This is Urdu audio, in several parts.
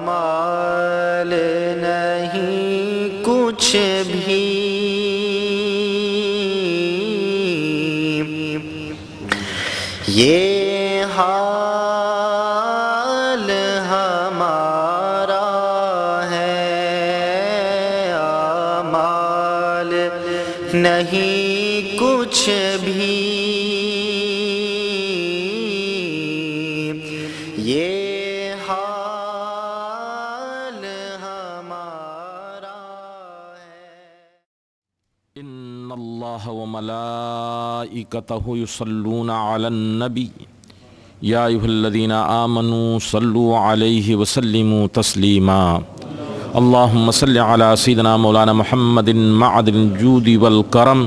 مال نہیں کچھ بھی، یہ حال ہمارا ہے، اعمال نہیں کچھ بھی، یہ حال ہمارا ہے۔ ان اللہ وملائکتہ یصلون علی النبی یا ایھا الذین آمنوا صلوا علیہ وسلموا تسلیما۔ اللہم صل علی سیدنا مولانا محمد معدن الجود والکرم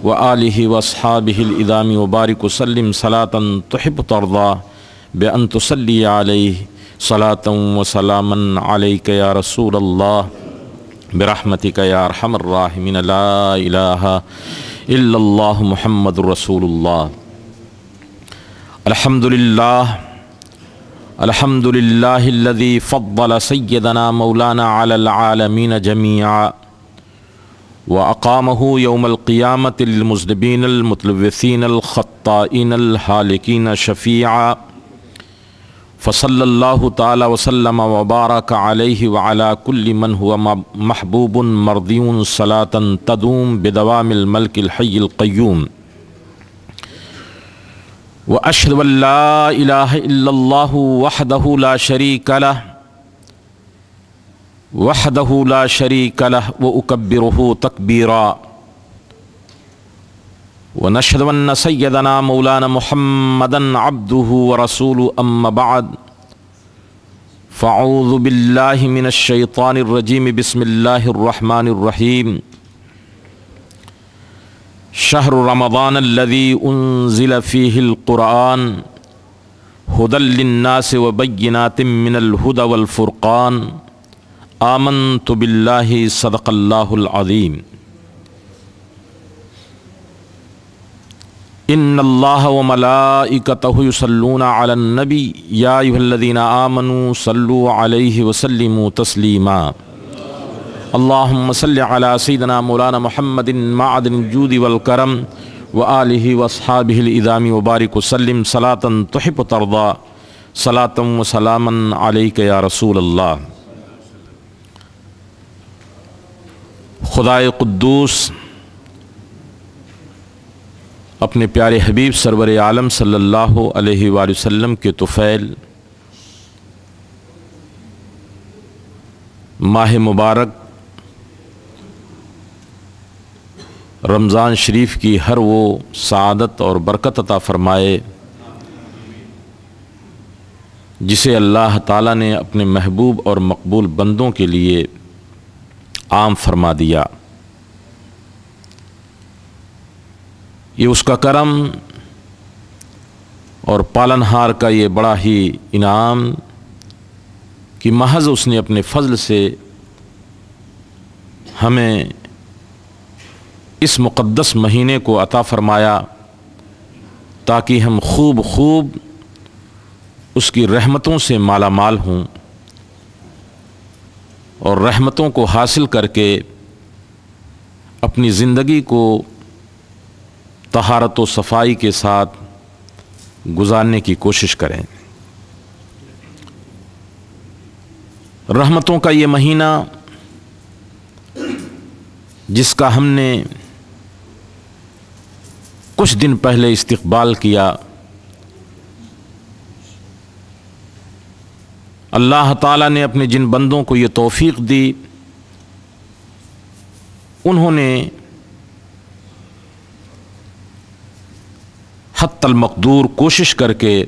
وآلہ واصحابہ الادام وبارک وسلم صلاۃ تحب ترضی بأن تصلی علیہ صلاۃ وسلاما علیک یا رسول اللہ برحمتک یا ارحم الراحمین۔ لا الہ الا اللہ محمد رسول اللہ۔ الحمدللہ الحمدللہ الذی فضل سیدنا مولانا علی العالمین جمیعا واقامہ یوم القیامۃ للمذنبین المتلوثین الخطائین الہالکین شفیعا، فصلی اللہ تعالی وسلم وبارک علیہ وعلی کل من هو محبوب مرضی صلاۃ تدوم بدوام الملک الحی القیوم۔ واشہد ان لا الہ الا اللہ وحدہ لا شریک لہ واکبرہ تکبیرا، ونشہد ان سیدنا مولانا محمدا عبدہ ورسولہ، اما بعد فاعوذ باللہ من الشیطان الرجیم، بسم اللہ الرحمن الرحیم۔ شہر رمضان الذی انزل فیہ القرآن ھدی للناس وبینات من الھدی والفرقان، آمنت باللہ صدق اللہ العظیم۔ ان اللہ وملائکتہ یصلون علی النبی یا ایھا الذین آمنوا صلوا علیہ وسلموا تسلیما۔ اللہم صل علی سیدنا مولانا محمد معدن الجود والکرم وآلہ واصحابہ الادام وبارک وسلم صلاۃ تحب ترضی صلاۃ وسلاما علیک یا رسول اللہ۔ خدائے قدوس اپنے پیارے حبیب سرور عالم صلی اللہ علیہ وآلہ وسلم کے طفیل ماہ مبارک رمضان شریف کی ہر وہ سعادت اور برکت عطا فرمائے جسے اللہ تعالیٰ نے اپنے محبوب اور مقبول بندوں کے لیے عام فرما دیا۔ یہ اس کا کرم اور پالنہار کا یہ بڑا ہی انعام کہ محض اس نے اپنے فضل سے ہمیں اس مقدس مہینے کو عطا فرمایا تاکہ ہم خوب اس کی رحمتوں سے مالا مال ہوں اور رحمتوں کو حاصل کر کے اپنی زندگی کو طہارت و صفائی کے ساتھ گزارنے کی کوشش کریں۔ رحمتوں کا یہ مہینہ جس کا ہم نے کچھ دن پہلے استقبال کیا، اللہ تعالیٰ نے اپنے جن بندوں کو یہ توفیق دی، انہوں نے حتی المقدور کوشش کر کے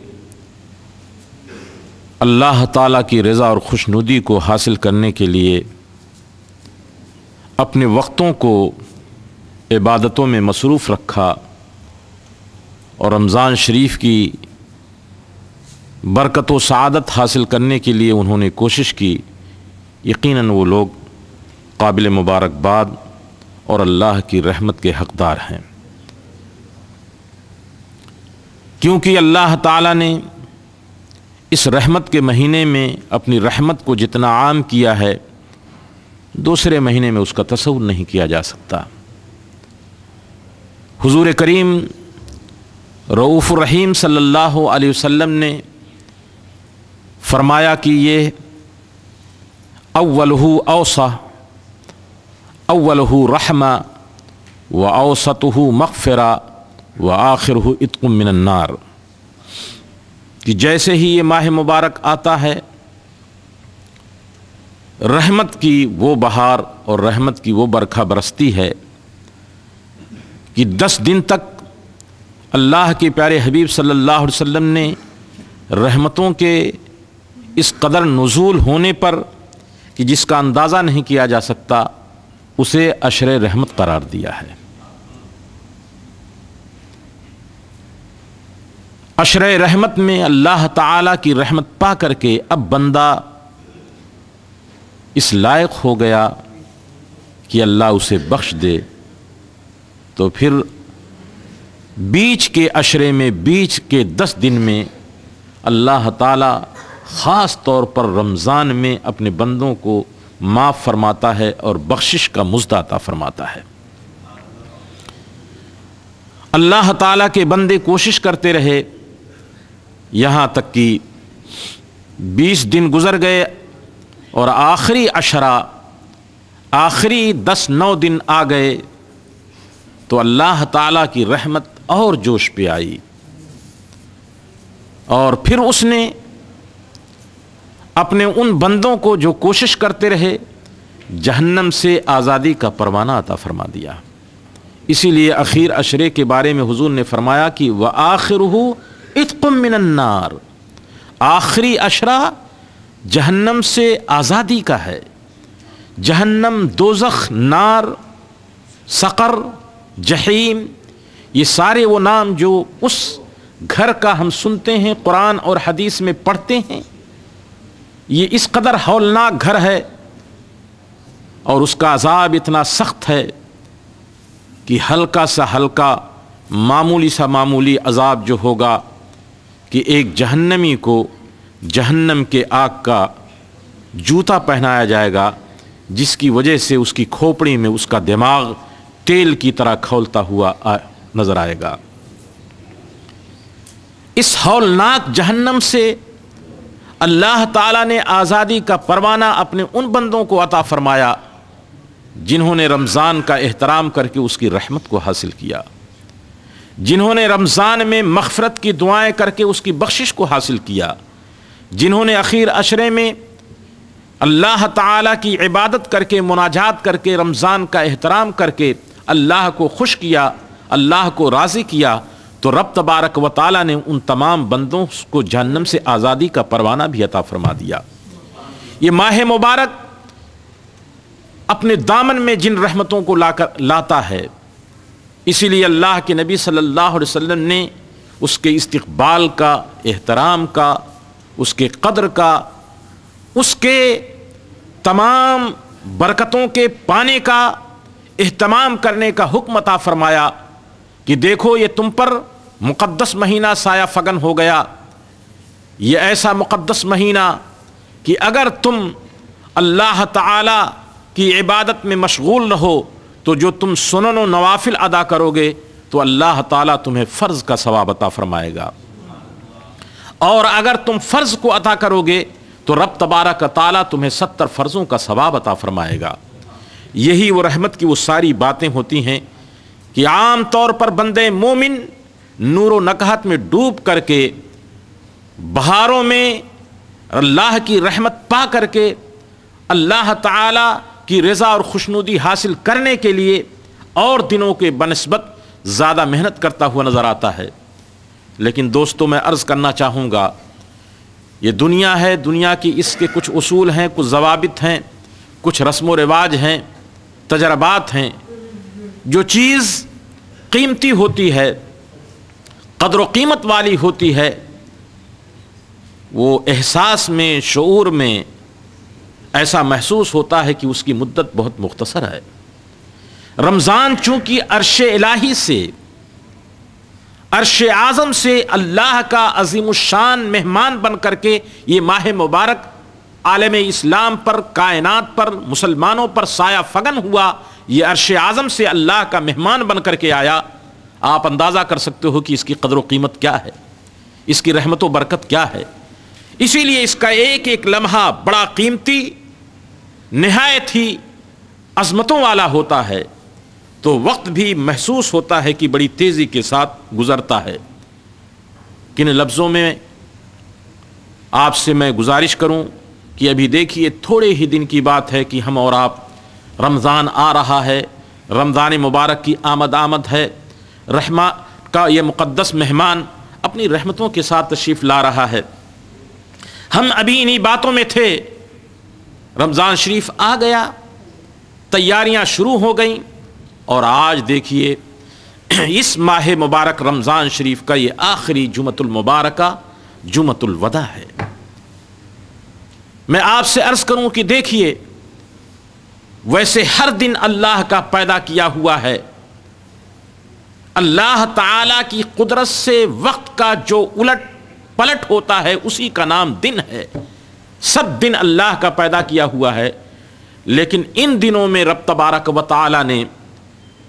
اللہ تعالیٰ کی رضا اور خوشنودی کو حاصل کرنے کے لیے اپنے وقتوں کو عبادتوں میں مصروف رکھا اور رمضان شریف کی برکت و سعادت حاصل کرنے کے لیے انہوں نے کوشش کی۔ یقیناً وہ لوگ قابل مبارکباد اور اللہ کی رحمت کے حقدار ہیں، کیونکہ اللہ تعالیٰ نے اس رحمت کے مہینے میں اپنی رحمت کو جتنا عام کیا ہے دوسرے مہینے میں اس کا تصور نہیں کیا جا سکتا۔ حضور کریم رؤوف الرحیم صلی اللہ علیہ وسلم نے فرمایا کہ یہ اولہ اوصہ، اولہ رحمہ و اوسطہ مغفرہ و آخرہ عتق من النار، کہ جیسے ہی یہ ماہ مبارک آتا ہے رحمت کی وہ بہار اور رحمت کی وہ برکھا برستی ہے کہ 10 دن تک اللہ کے پیارے حبیب صلی اللہ علیہ وسلم نے رحمتوں کے اس قدر نزول ہونے پر کہ جس کا اندازہ نہیں کیا جا سکتا اسے عشر رحمت قرار دیا ہے۔ عشر رحمت میں اللہ تعالیٰ کی رحمت پا کر کے اب بندہ اس لائق ہو گیا کہ اللہ اسے بخش دے، تو پھر بیچ کے عشرے میں، بیچ کے 10 دن میں اللہ تعالیٰ خاص طور پر رمضان میں اپنے بندوں کو معاف فرماتا ہے اور بخشش کا مزد عطا فرماتا ہے۔ اللہ تعالیٰ کے بندے کوشش کرتے رہے یہاں تک کہ 20 دن گزر گئے اور آخری عشرہ، آخری 10-9 دن آ گئے تو اللہ تعالیٰ کی رحمت اور جوش پہ آئی، اور پھر اس نے اپنے ان بندوں کو جو کوشش کرتے رہے جہنم سے آزادی کا پروانہ عطا فرما دیا۔ اسی لیے اخیر عشرے کے بارے میں حضور نے فرمایا کہ وَآخِرُهُ عِتْقٌ مِّنَ النَّارِ، آخری عشرہ جہنم سے آزادی کا ہے۔ جہنم، دوزخ، نار، سقر، جہیم، یہ سارے وہ نام جو اس گھر کا ہم سنتے ہیں، قرآن اور حدیث میں پڑھتے ہیں، یہ اس قدر ہولناک گھر ہے اور اس کا عذاب اتنا سخت ہے کہ ہلکا سا ہلکا، معمولی سا معمولی عذاب جو ہوگا کہ ایک جہنمی کو جہنم کے آگ کا جوتا پہنایا جائے گا، جس کی وجہ سے اس کی کھوپڑی میں اس کا دماغ تیل کی طرح کھولتا ہوا نظر آئے گا۔ اس ہولناک جہنم سے اللہ تعالیٰ نے آزادی کا پروانہ اپنے ان بندوں کو عطا فرمایا جنہوں نے رمضان کا احترام کر کے اس کی رحمت کو حاصل کیا، جنہوں نے رمضان میں مغفرت کی دعائیں کر کے اس کی بخشش کو حاصل کیا، جنہوں نے اخیر عشرے میں اللہ تعالیٰ کی عبادت کر کے، مناجات کر کے، رمضان کا احترام کر کے اللہ کو خوش کیا، اللہ کو راضی کیا، تو رب تبارک و تعالیٰ نے ان تمام بندوں کو جہنم سے آزادی کا پروانہ بھی عطا فرما دیا۔ یہ ماہ مبارک اپنے دامن میں جن رحمتوں کو لاتا ہے، اسی لیے اللہ کے نبی صلی اللہ علیہ وسلم نے اس کے استقبال کا، احترام کا، اس کے قدر کا، اس کے تمام برکتوں کے پانے کا، اہتمام کرنے کا حکم عطا فرمایا کہ دیکھو یہ تم پر مقدس مہینہ سایہ فگن ہو گیا، یہ ایسا مقدس مہینہ کہ اگر تم اللہ تعالی کی عبادت میں مشغول رہو تو جو تم سنن و نوافل ادا کرو گے تو اللہ تعالیٰ تمہیں فرض کا ثواب عطا فرمائے گا، اور اگر تم فرض کو عطا کرو گے تو رب تبارک تعالیٰ تمہیں 70 فرضوں کا ثواب عطا فرمائے گا۔ یہی وہ رحمت کی وہ ساری باتیں ہوتی ہیں کہ عام طور پر بندے مومن نور و نکہت میں ڈوب کر کے، بہاروں میں اللہ کی رحمت پا کر کے اللہ تعالیٰ کی رضا اور خوشنودی حاصل کرنے کے لیے اور دنوں کے بنسبت زیادہ محنت کرتا ہوا نظر آتا ہے۔ لیکن دوستو میں عرض کرنا چاہوں گا، یہ دنیا ہے، دنیا کی اس کے کچھ اصول ہیں، کچھ ضوابط ہیں، کچھ رسم و رواج ہیں، تجربات ہیں۔ جو چیز قیمتی ہوتی ہے، قدر و قیمت والی ہوتی ہے، وہ احساس میں، شعور میں ایسا محسوس ہوتا ہے کہ اس کی مدت بہت مختصر ہے۔ رمضان چونکہ عرش الہی سے عرش اعظم سے اللہ کا عظیم الشان مہمان بن کر کے یہ ماہ مبارک عالم اسلام پر، کائنات پر، مسلمانوں پر سایہ فگن ہوا، یہ عرش اعظم سے اللہ کا مہمان بن کر کے آیا، آپ اندازہ کر سکتے ہو کہ اس کی قدر و قیمت کیا ہے، اس کی رحمت و برکت کیا ہے۔ اسی لیے اس کا ایک ایک لمحہ بڑا قیمتی، نہایت ہی عظمتوں والا ہوتا ہے، تو وقت بھی محسوس ہوتا ہے کہ بڑی تیزی کے ساتھ گزرتا ہے۔ کن لفظوں میں آپ سے میں گزارش کروں کہ ابھی دیکھیے تھوڑے ہی دن کی بات ہے کہ ہم اور آپ، رمضان آ رہا ہے، رمضان مبارک کی آمد ہے، رحمہ کا یہ مقدس مہمان اپنی رحمتوں کے ساتھ تشریف لا رہا ہے۔ ہم ابھی انہی باتوں میں تھے، رمضان شریف آ گیا، تیاریاں شروع ہو گئیں، اور آج دیکھیے اس ماہ مبارک رمضان شریف کا یہ آخری جمعۃ المبارکہ جمعۃ الوداع ہے۔ میں آپ سے عرض کروں کہ دیکھیے ویسے ہر دن اللہ کا پیدا کیا ہوا ہے، اللہ تعالی کی قدرت سے وقت کا جو الٹ پلٹ ہوتا ہے اسی کا نام دن ہے، سب دن اللہ کا پیدا کیا ہوا ہے، لیکن ان دنوں میں رب تبارک و تعالی نے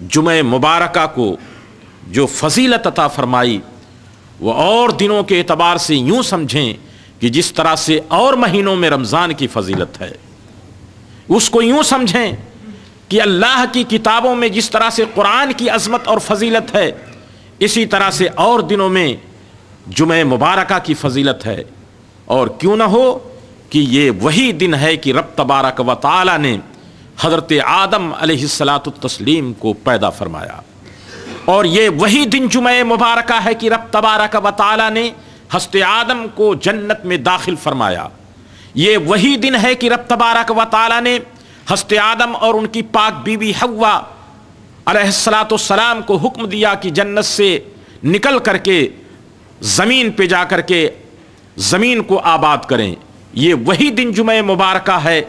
جمعہ مبارکہ کو جو فضیلت عطا فرمائی وہ اور دنوں کے اعتبار سے یوں سمجھیں کہ جس طرح سے اور مہینوں میں رمضان کی فضیلت ہے، اس کو یوں سمجھیں کہ اللہ کی کتابوں میں جس طرح سے قرآن کی عظمت اور فضیلت ہے، اسی طرح سے اور دنوں میں جمعہ مبارکہ کی فضیلت ہے۔ اور کیوں نہ ہو کہ یہ وہی دن ہے کہ رب تبارک و تعالی نے حضرت آدم علیہ السلام کو پیدا فرمایا، اور یہ وہی دن جمعہ مبارکہ ہے کہ رب تبارک و تعالی نے حضرت آدم کو جنت میں داخل فرمایا، یہ وہی دن ہے کہ رب تبارک و تعالی نے حضرت آدم اور ان کی پاک بیوی حوا علیہ السلام کو حکم دیا کہ جنت سے نکل کر کے زمین پہ جا کر کے زمین کو آباد کریں، یہ وہی دن جمعہ مبارکہ ہے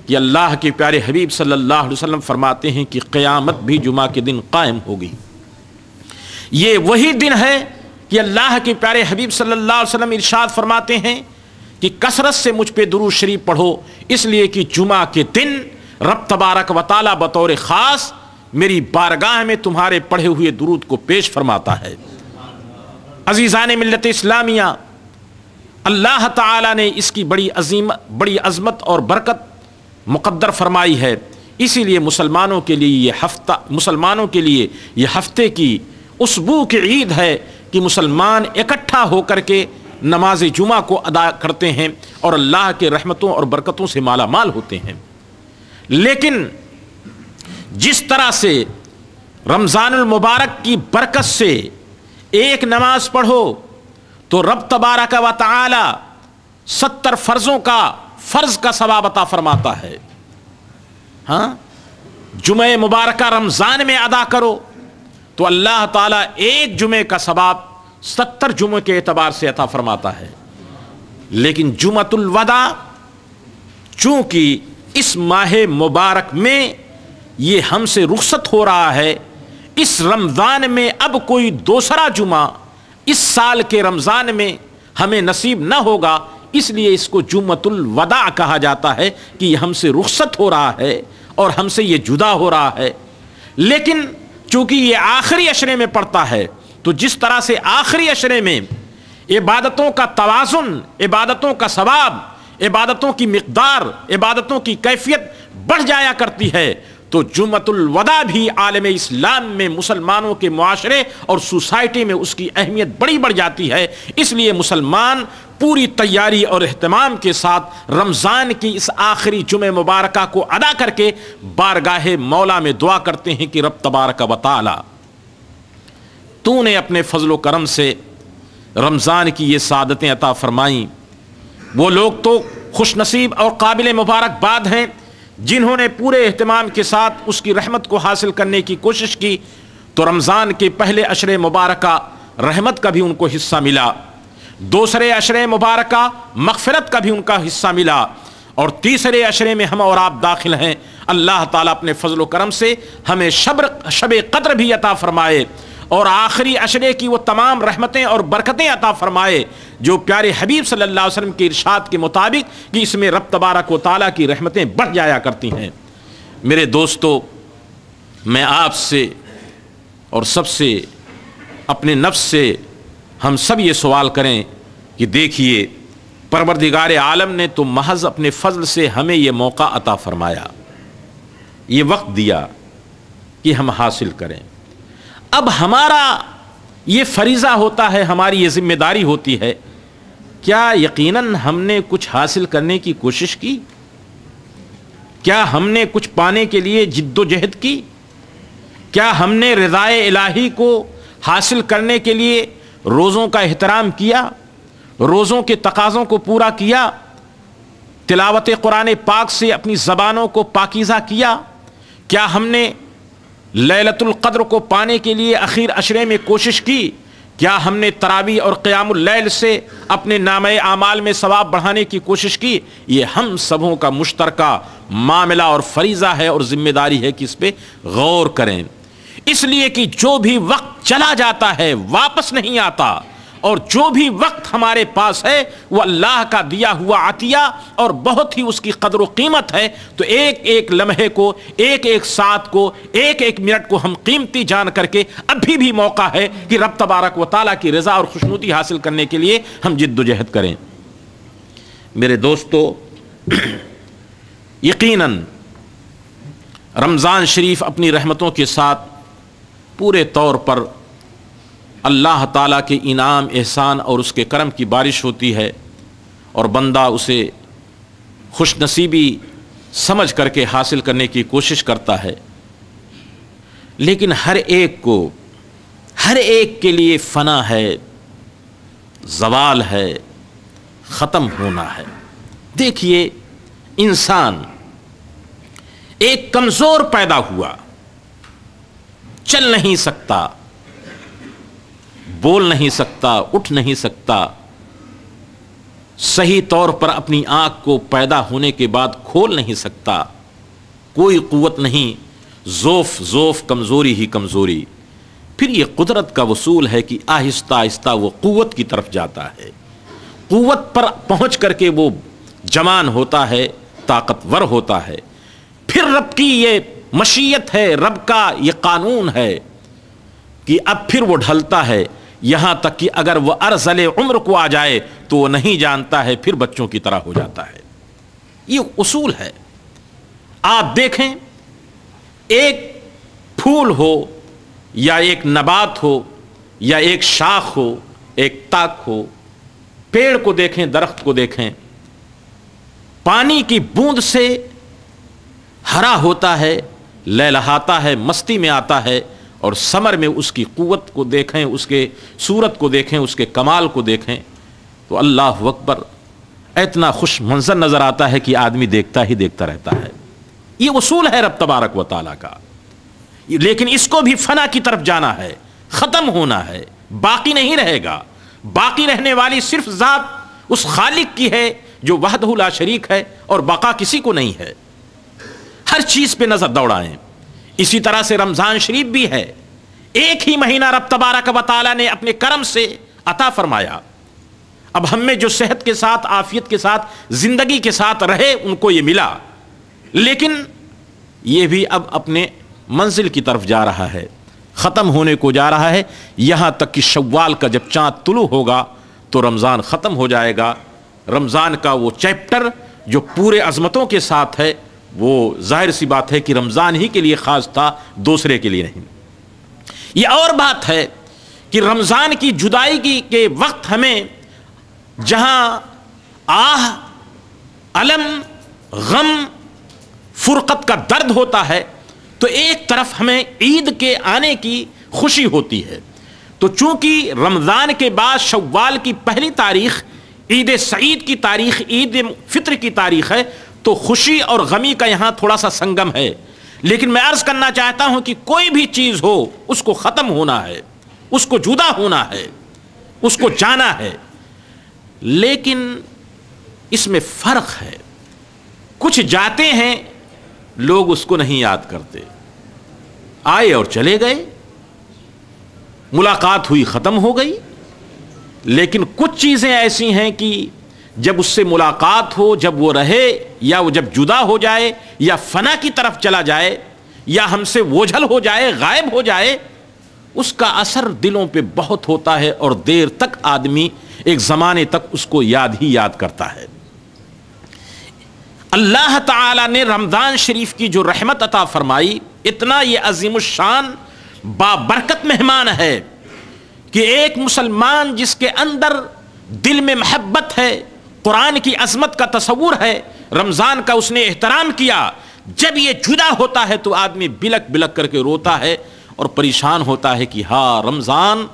کہ اللہ کے پیارے حبیب صلی اللہ علیہ وسلم فرماتے ہیں کہ قیامت بھی جمعہ کے دن قائم ہوگی۔ یہ وہی دن ہے کہ اللہ کے پیارے حبیب صلی اللہ علیہ وسلم ارشاد فرماتے ہیں کہ کثرت سے مجھ پہ درود شریف پڑھو، اس لیے کہ جمعہ کے دن رب تبارک و تعالی بطور خاص میری بارگاہ میں تمہارے پڑھے ہوئے درود کو پیش فرماتا ہے۔ عزیزان ملت اسلامیہ، اللہ تعالی نے اس کی بڑی عظمت اور برکت مقدر فرمائی ہے، اسی لیے مسلمانوں کے لیے یہ ہفتے کی اسبوع کی عید ہے کہ مسلمان اکٹھا ہو کر کے نماز جمعہ کو ادا کرتے ہیں اور اللہ کے رحمتوں اور برکتوں سے مالا مال ہوتے ہیں۔ لیکن جس طرح سے رمضان المبارک کی برکت سے ایک نماز پڑھو تو رب تبارک و تعالی 70 فرضوں کا فرض کا ثواب عطا فرماتا ہے، ہاں جمعہ مبارکہ رمضان میں ادا کرو تو اللہ تعالیٰ ایک جمعے کا ثواب 70 جمعے کے اعتبار سے عطا فرماتا ہے۔ لیکن جمعۃ الوداع چونکہ اس ماہ مبارک میں یہ ہم سے رخصت ہو رہا ہے، اس رمضان میں اب کوئی دوسرا جمعہ اس سال کے رمضان میں ہمیں نصیب نہ ہوگا، اس لیے اس کو جمعۃ الوداع کہا جاتا ہے کہ یہ ہم سے رخصت ہو رہا ہے اور ہم سے یہ جدا ہو رہا ہے۔ لیکن چونکہ یہ آخری عشرے میں پڑتا ہے تو جس طرح سے آخری عشرے میں عبادتوں کا توازن، عبادتوں کا ثواب، عبادتوں کی مقدار، عبادتوں کی کیفیت بڑھ جایا کرتی ہے، تو جمعۃ الوداع بھی عالم اسلام میں مسلمانوں کے معاشرے اور سوسائٹی میں اس کی اہمیت بڑی بڑھ جاتی ہے۔ اس لیے مسلمان پوری تیاری اور اہتمام کے ساتھ رمضان کی اس آخری جمعہ مبارکہ کو ادا کر کے بارگاہ مولا میں دعا کرتے ہیں کہ رب تبارک و تعالی تو نے اپنے فضل و کرم سے رمضان کی یہ سعادتیں عطا فرمائیں۔ وہ لوگ تو خوش نصیب اور قابل مبارکباد ہیں جنہوں نے پورے اہتمام کے ساتھ اس کی رحمت کو حاصل کرنے کی کوشش کی، تو رمضان کے پہلے عشرے مبارکہ رحمت کا بھی ان کو حصہ ملا، دوسرے عشرے مبارکہ مغفرت کا بھی ان کا حصہ ملا، اور تیسرے عشرے میں ہم اور آپ داخل ہیں۔ اللہ تعالیٰ اپنے فضل و کرم سے ہمیں شب قدر بھی عطا فرمائے، اور آخری عشرے کی وہ تمام رحمتیں اور برکتیں عطا فرمائے جو پیارے حبیب صلی اللہ علیہ وسلم کے ارشاد کے مطابق کہ اس میں رب تبارک و تعالیٰ کی رحمتیں بڑھ جایا کرتی ہیں۔ میرے دوستو، میں آپ سے اور سب سے، اپنے نفس سے ہم سب یہ سوال کریں کہ دیکھیے، پروردگار عالم نے تو محض اپنے فضل سے ہمیں یہ موقع عطا فرمایا، یہ وقت دیا کہ ہم حاصل کریں۔ اب ہمارا یہ فریضہ ہوتا ہے، ہماری یہ ذمہ داری ہوتی ہے، کیا یقیناً ہم نے کچھ حاصل کرنے کی کوشش کی؟ کیا ہم نے کچھ پانے کے لیے جد و جہد کی؟ کیا ہم نے رضائے الہی کو حاصل کرنے کے لیے روزوں کا احترام کیا، روزوں کے تقاضوں کو پورا کیا، تلاوت قرآن پاک سے اپنی زبانوں کو پاکیزہ کیا؟ کیا ہم نے لیلۃ القدر کو پانے کے لیے اخیر عشرے میں کوشش کی؟ کیا ہم نے تراویح اور قیام اللیل سے اپنے نامہ اعمال میں ثواب بڑھانے کی کوشش کی؟ یہ ہم سبوں کا مشترکہ معاملہ اور فریضہ ہے اور ذمہ داری ہے کہ اس پہ غور کریں، اس لیے کہ جو بھی وقت چلا جاتا ہے واپس نہیں آتا، اور جو بھی وقت ہمارے پاس ہے وہ اللہ کا دیا ہوا عطیہ اور بہت ہی اس کی قدر و قیمت ہے۔ تو ایک ایک لمحے کو، ایک ایک ساتھ کو، ایک ایک منٹ کو ہم قیمتی جان کر کے ابھی بھی موقع ہے کہ رب تبارک و تعالیٰ کی رضا اور خوشنودی حاصل کرنے کے لیے ہم جد و جہد کریں۔ میرے دوستو، یقیناً رمضان شریف اپنی رحمتوں کے ساتھ پورے طور پر اللہ تعالیٰ کے انعام، احسان اور اس کے کرم کی بارش ہوتی ہے، اور بندہ اسے خوش نصیبی سمجھ کر کے حاصل کرنے کی کوشش کرتا ہے، لیکن ہر ایک کے لیے فنا ہے، زوال ہے، ختم ہونا ہے۔ دیکھیے، انسان ایک کمزور پیدا ہوا، چل نہیں سکتا، بول نہیں سکتا، اٹھ نہیں سکتا، صحیح طور پر اپنی آنکھ کو پیدا ہونے کے بعد کھول نہیں سکتا، کوئی قوت نہیں، ضعف کمزوری ہی کمزوری۔ پھر یہ قدرت کا وصول ہے کہ آہستہ آہستہ وہ قوت کی طرف جاتا ہے، قوت پر پہنچ کر کے وہ جوان ہوتا ہے، طاقتور ہوتا ہے۔ پھر رب کی یہ مشیت ہے، رب کا یہ قانون ہے کہ اب پھر وہ ڈھلتا ہے، یہاں تک کہ اگر وہ ارذل عمر کو آ جائے تو وہ نہیں جانتا ہے، پھر بچوں کی طرح ہو جاتا ہے۔ یہ اصول ہے۔ آپ دیکھیں، ایک پھول ہو یا ایک نبات ہو یا ایک شاخ ہو، ایک تاک ہو، پیڑ کو دیکھیں، درخت کو دیکھیں، پانی کی بوند سے ہرا ہوتا ہے، لہلہاتا ہے، مستی میں آتا ہے، اور ثمر میں اس کی قوت کو دیکھیں، اس کے صورت کو دیکھیں، اس کے کمال کو دیکھیں تو اللہ اکبر، اتنا خوش منظر نظر آتا ہے کہ آدمی دیکھتا ہی دیکھتا رہتا ہے۔ یہ اصول ہے رب تبارک و تعالیٰ کا، لیکن اس کو بھی فنا کی طرف جانا ہے، ختم ہونا ہے، باقی نہیں رہے گا۔ باقی رہنے والی صرف ذات اس خالق کی ہے جو وحدہ لا شریک ہے، اور بقا کسی کو نہیں ہے۔ ہر چیز پہ نظر دوڑائیں۔ اسی طرح سے رمضان شریف بھی ہے، ایک ہی مہینہ رب تبارک و تعالیٰ نے اپنے کرم سے عطا فرمایا۔ اب ہم میں جو صحت کے ساتھ، عافیت کے ساتھ، زندگی کے ساتھ رہے ان کو یہ ملا، لیکن یہ بھی اب اپنے منزل کی طرف جا رہا ہے، ختم ہونے کو جا رہا ہے، یہاں تک کہ شوال کا جب چاند طلوع ہوگا تو رمضان ختم ہو جائے گا۔ رمضان کا وہ چیپٹر جو پورے عظمتوں کے ساتھ ہے، وہ ظاہر سی بات ہے کہ رمضان ہی کے لیے خاص تھا، دوسرے کے لیے نہیں۔ یہ اور بات ہے کہ رمضان کی جدائی کے وقت ہمیں جہاں آہ، الم، غم، فرقت کا درد ہوتا ہے، تو ایک طرف ہمیں عید کے آنے کی خوشی ہوتی ہے۔ تو چونکہ رمضان کے بعد شوال کی پہلی تاریخ عید سعید کی تاریخ، عید فطر کی تاریخ ہے، تو خوشی اور غمی کا یہاں تھوڑا سا سنگم ہے۔ لیکن میں عرض کرنا چاہتا ہوں کہ کوئی بھی چیز ہو، اس کو ختم ہونا ہے، اس کو جدا ہونا ہے، اس کو جانا ہے، لیکن اس میں فرق ہے۔ کچھ جاتے ہیں، لوگ اس کو نہیں یاد کرتے، آئے اور چلے گئے، ملاقات ہوئی ختم ہو گئی. لیکن کچھ چیزیں ایسی ہیں کہ جب اس سے ملاقات ہو، جب وہ رہے یا وہ جب جدا ہو جائے یا فنا کی طرف چلا جائے یا ہم سے اوجھل ہو جائے، غائب ہو جائے، اس کا اثر دلوں پہ بہت ہوتا ہے اور دیر تک آدمی ایک زمانے تک اس کو یاد ہی یاد کرتا ہے. اللہ تعالی نے رمضان شریف کی جو رحمت عطا فرمائی، اتنا یہ عظیم الشان بابرکت مہمان ہے کہ ایک مسلمان جس کے اندر دل میں محبت ہے، قرآن کی عظمت کا تصور ہے، رمضان کا اس نے احترام کیا، جب یہ جدا ہوتا ہے تو آدمی بلک بلک کر کے روتا ہے اور پریشان ہوتا ہے کہ ہاں رمضان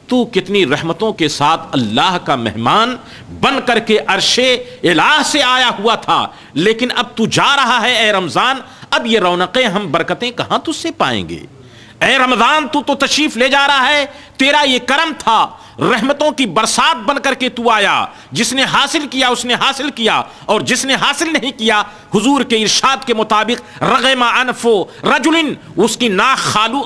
تو کتنی رحمتوں کے ساتھ اللہ کا مہمان بن کر کے عرش الہ سے آیا ہوا تھا، لیکن اب تو جا رہا ہے اے رمضان، اب یہ رونقیں ہم برکتیں کہاں تجھ سے پائیں گے؟ اے رمضان تو تشریف لے جا رہا ہے، تیرا یہ کرم تھا، رحمتوں کی برسات بن کر کے تو آیا، جس نے حاصل کیا اس نے حاصل کیا، اور جس نے حاصل نہیں کیا حضور کے ارشاد کے مطابق رغم انف رجل، اس کی ناک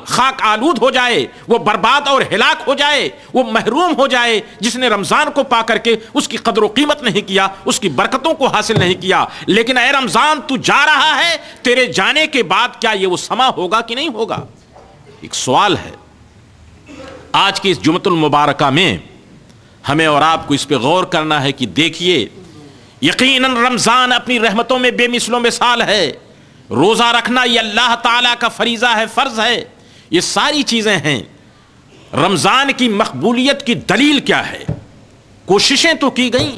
خاک آلود ہو جائے، وہ برباد اور ہلاک ہو جائے، وہ محروم ہو جائے جس نے رمضان کو پا کر کے اس کی قدر و قیمت نہیں کیا، اس کی برکتوں کو حاصل نہیں کیا. لیکن اے رمضان تو جا رہا ہے، تیرے جانے کے بعد کیا یہ وہ سما ہوگا کہ نہیں ہوگا؟ ایک سوال ہے. آج کی اس جمعۃ المبارکہ میں ہمیں اور آپ کو اس پہ غور کرنا ہے کہ دیکھیے، یقیناً رمضان اپنی رحمتوں میں بے مثل و مثال ہے. روزہ رکھنا یہ اللہ تعالیٰ کا فریضہ ہے، فرض ہے، یہ ساری چیزیں ہیں. رمضان کی مقبولیت کی دلیل کیا ہے؟ کوششیں تو کی گئیں،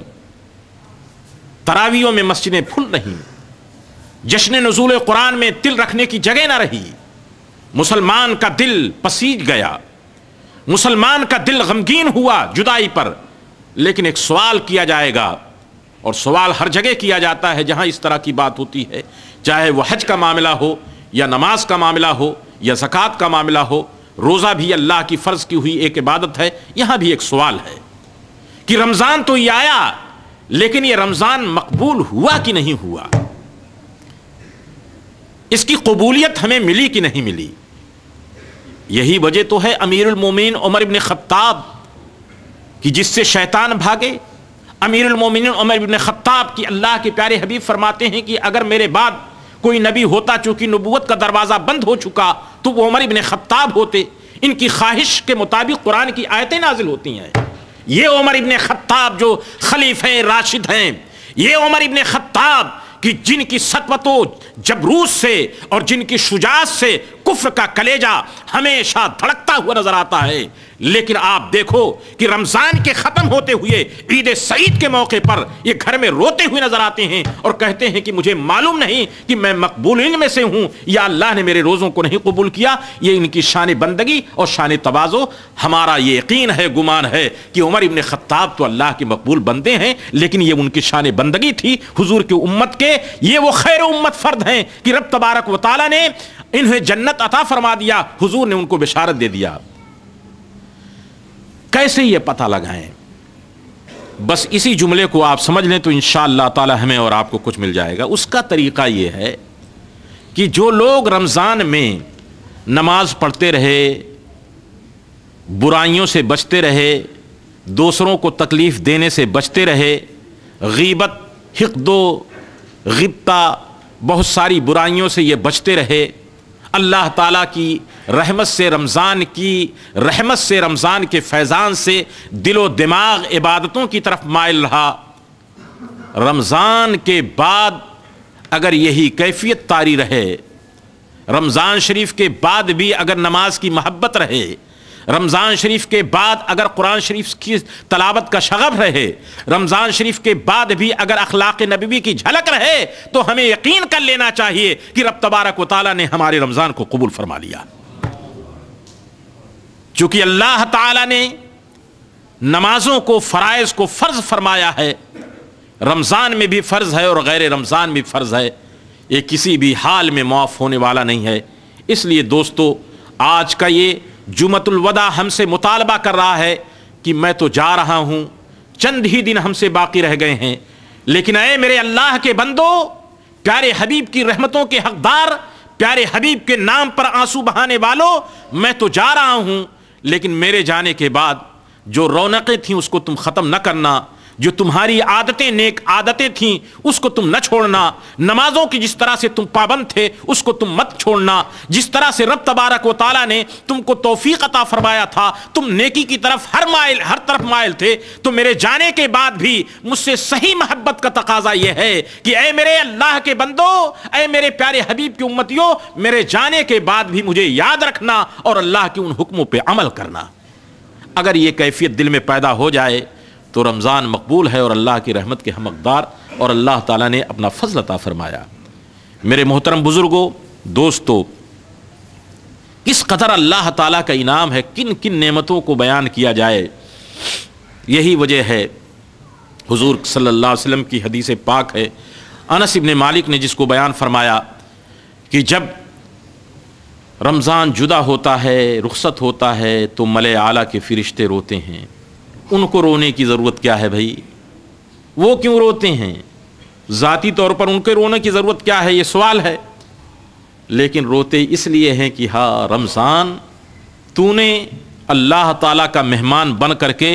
تراویحوں میں مسجدیں پھل رہی، جشن نزول قرآن میں دل رکھنے کی جگہ نہ رہی، مسلمان کا دل پسیج گیا، مسلمان کا دل غمگین ہوا جدائی پر. لیکن ایک سوال کیا جائے گا، اور سوال ہر جگہ کیا جاتا ہے جہاں اس طرح کی بات ہوتی ہے، چاہے وہ حج کا معاملہ ہو یا نماز کا معاملہ ہو یا زکوٰۃ کا معاملہ ہو. روزہ بھی اللہ کی فرض کی ہوئی ایک عبادت ہے. یہاں بھی ایک سوال ہے کہ رمضان تو یہ آیا، لیکن یہ رمضان مقبول ہوا کہ نہیں ہوا؟ اس کی قبولیت ہمیں ملی کہ نہیں ملی؟ یہی وجہ تو ہے امیر المومنین عمر بن خطاب کی جس سے شیطان بھاگے. امیر المومنین عمر بن خطاب کی اللہ کے پیارے حبیب فرماتے ہیں کہ اگر میرے بعد کوئی نبی ہوتا، چونکہ نبوت کا دروازہ بند ہو چکا، تو وہ عمر بن خطاب ہوتے. ان کی خواہش کے مطابق قرآن کی آیتیں نازل ہوتی ہیں. یہ عمر بن خطاب جو خلیفہ راشد ہیں، یہ عمر بن خطاب کہ جن کی سطوت و جبروت سے اور جن کی شجاعت سے کفر کا کلیجہ ہمیشہ دھڑکتا ہوا نظر آتا ہے. لیکن آپ دیکھو کہ رمضان کے ختم ہوتے ہوئے عید سعید کے موقع پر یہ گھر میں روتے ہوئے نظر آتے ہیں اور کہتے ہیں کہ مجھے معلوم نہیں کہ میں مقبولین میں سے ہوں یا اللہ نے میرے روزوں کو نہیں قبول کیا. یہ ان کی شان بندگی اور شان تواضع. ہمارا یہ یقین ہے، گمان ہے کہ عمر ابن خطاب تو اللہ کے مقبول بندے ہیں، لیکن یہ ان کی شان بندگی تھی حضور کی امت کے. یہ وہ خیر امت فرد ہیں کہ رب تبارک و تعالیٰ نے انہیں جنت عطا فرما دیا، حضور نے ان کو بشارت دے دیا. کیسے یہ پتہ لگائیں؟ بس اسی جملے کو آپ سمجھ لیں تو انشاءاللہ تعالی ہمیں اور آپ کو کچھ مل جائے گا. اس کا طریقہ یہ ہے کہ جو لوگ رمضان میں نماز پڑھتے رہے، برائیوں سے بچتے رہے، دوسروں کو تکلیف دینے سے بچتے رہے، غیبت، حقد و غبطہ، بہت ساری برائیوں سے یہ بچتے رہے، اللہ تعالیٰ کی رحمت سے، رمضان کی رحمت سے، رمضان کے فیضان سے دل و دماغ عبادتوں کی طرف مائل رہا، رمضان کے بعد اگر یہی کیفیت طاری رہے، رمضان شریف کے بعد بھی اگر نماز کی محبت رہے، رمضان شریف کے بعد اگر قرآن شریف کی تلاوت کا شغف رہے، رمضان شریف کے بعد بھی اگر اخلاق نبوی کی جھلک رہے، تو ہمیں یقین کر لینا چاہیے کہ رب تبارک و تعالیٰ نے ہمارے رمضان کو قبول فرما لیا. چونکہ اللہ تعالیٰ نے نمازوں کو، فرائض کو فرض فرمایا ہے، رمضان میں بھی فرض ہے اور غیر رمضان میں فرض ہے، یہ کسی بھی حال میں معاف ہونے والا نہیں ہے. اس لیے دوستو، آج کا یہ جمعۃ الوداع ہم سے مطالبہ کر رہا ہے کہ میں تو جا رہا ہوں، چند ہی دن ہم سے باقی رہ گئے ہیں، لیکن اے میرے اللہ کے بندو، پیارے حبیب کی رحمتوں کے حقدار، پیارے حبیب کے نام پر آنسو بہانے والوں، میں تو جا رہا ہوں، لیکن میرے جانے کے بعد جو رونقیں تھیں اس کو تم ختم نہ کرنا، جو تمہاری عادتیں نیک عادتیں تھیں اس کو تم نہ چھوڑنا، نمازوں کی جس طرح سے تم پابند تھے اس کو تم مت چھوڑنا، جس طرح سے رب تبارک و تعالیٰ نے تم کو توفیق عطا فرمایا تھا، تم نیکی کی طرف ہر طرف مائل تھے، تو میرے جانے کے بعد بھی مجھ سے صحیح محبت کا تقاضا یہ ہے کہ اے میرے اللہ کے بندو، اے میرے پیارے حبیب کی امتیوں، میرے جانے کے بعد بھی مجھے یاد رکھنا اور اللہ کے ان حکموں پہ عمل کرنا۔ اگر یہ کیفیت دل میں پیدا ہو جائے تو رمضان مقبول ہے اور اللہ کی رحمت کے ہم حقدار، اور اللہ تعالیٰ نے اپنا فضل عطا فرمایا۔ میرے محترم بزرگوں، دوستو، کس قدر اللہ تعالیٰ کا انعام ہے، کن کن نعمتوں کو بیان کیا جائے۔ یہی وجہ ہے حضور صلی اللہ علیہ وسلم کی حدیث پاک ہے، انس ابن مالک نے جس کو بیان فرمایا کہ جب رمضان جدا ہوتا ہے، رخصت ہوتا ہے، تو ملائے اعلیٰ کے فرشتے روتے ہیں۔ ان کو رونے کی ضرورت کیا ہے بھائی؟ وہ کیوں روتے ہیں؟ ذاتی طور پر ان کے رونے کی ضرورت کیا ہے، یہ سوال ہے، لیکن روتے اس لیے ہیں کہ ہاں رمضان تو نے اللہ تعالیٰ کا مہمان بن کر کے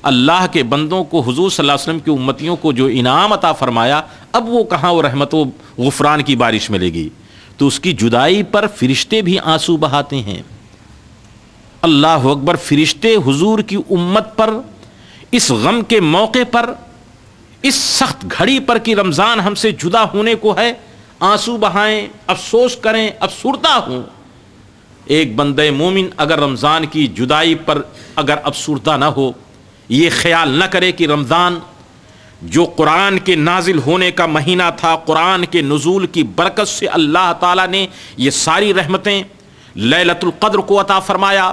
اللہ کے بندوں کو، حضور صلی اللہ علیہ وسلم کی امتیوں کو جو انعام عطا فرمایا، اب وہ کہاں وہ رحمت و غفران کی بارش ملے گی؟ تو اس کی جدائی پر فرشتے بھی آنسو بہاتے ہیں۔ اللہ اکبر، فرشتے حضور کی امت پر اس غم کے موقع پر، اس سخت گھڑی پر کہ رمضان ہم سے جدا ہونے کو ہے، آنسو بہائیں، افسوس کریں، افسردہ ہوں۔ ایک بندہ مومن اگر رمضان کی جدائی پر اگر افسردہ نہ ہو، یہ خیال نہ کرے کہ رمضان جو قرآن کے نازل ہونے کا مہینہ تھا، قرآن کے نزول کی برکت سے اللہ تعالیٰ نے یہ ساری رحمتیں لیلۃ القدر کو عطا فرمایا،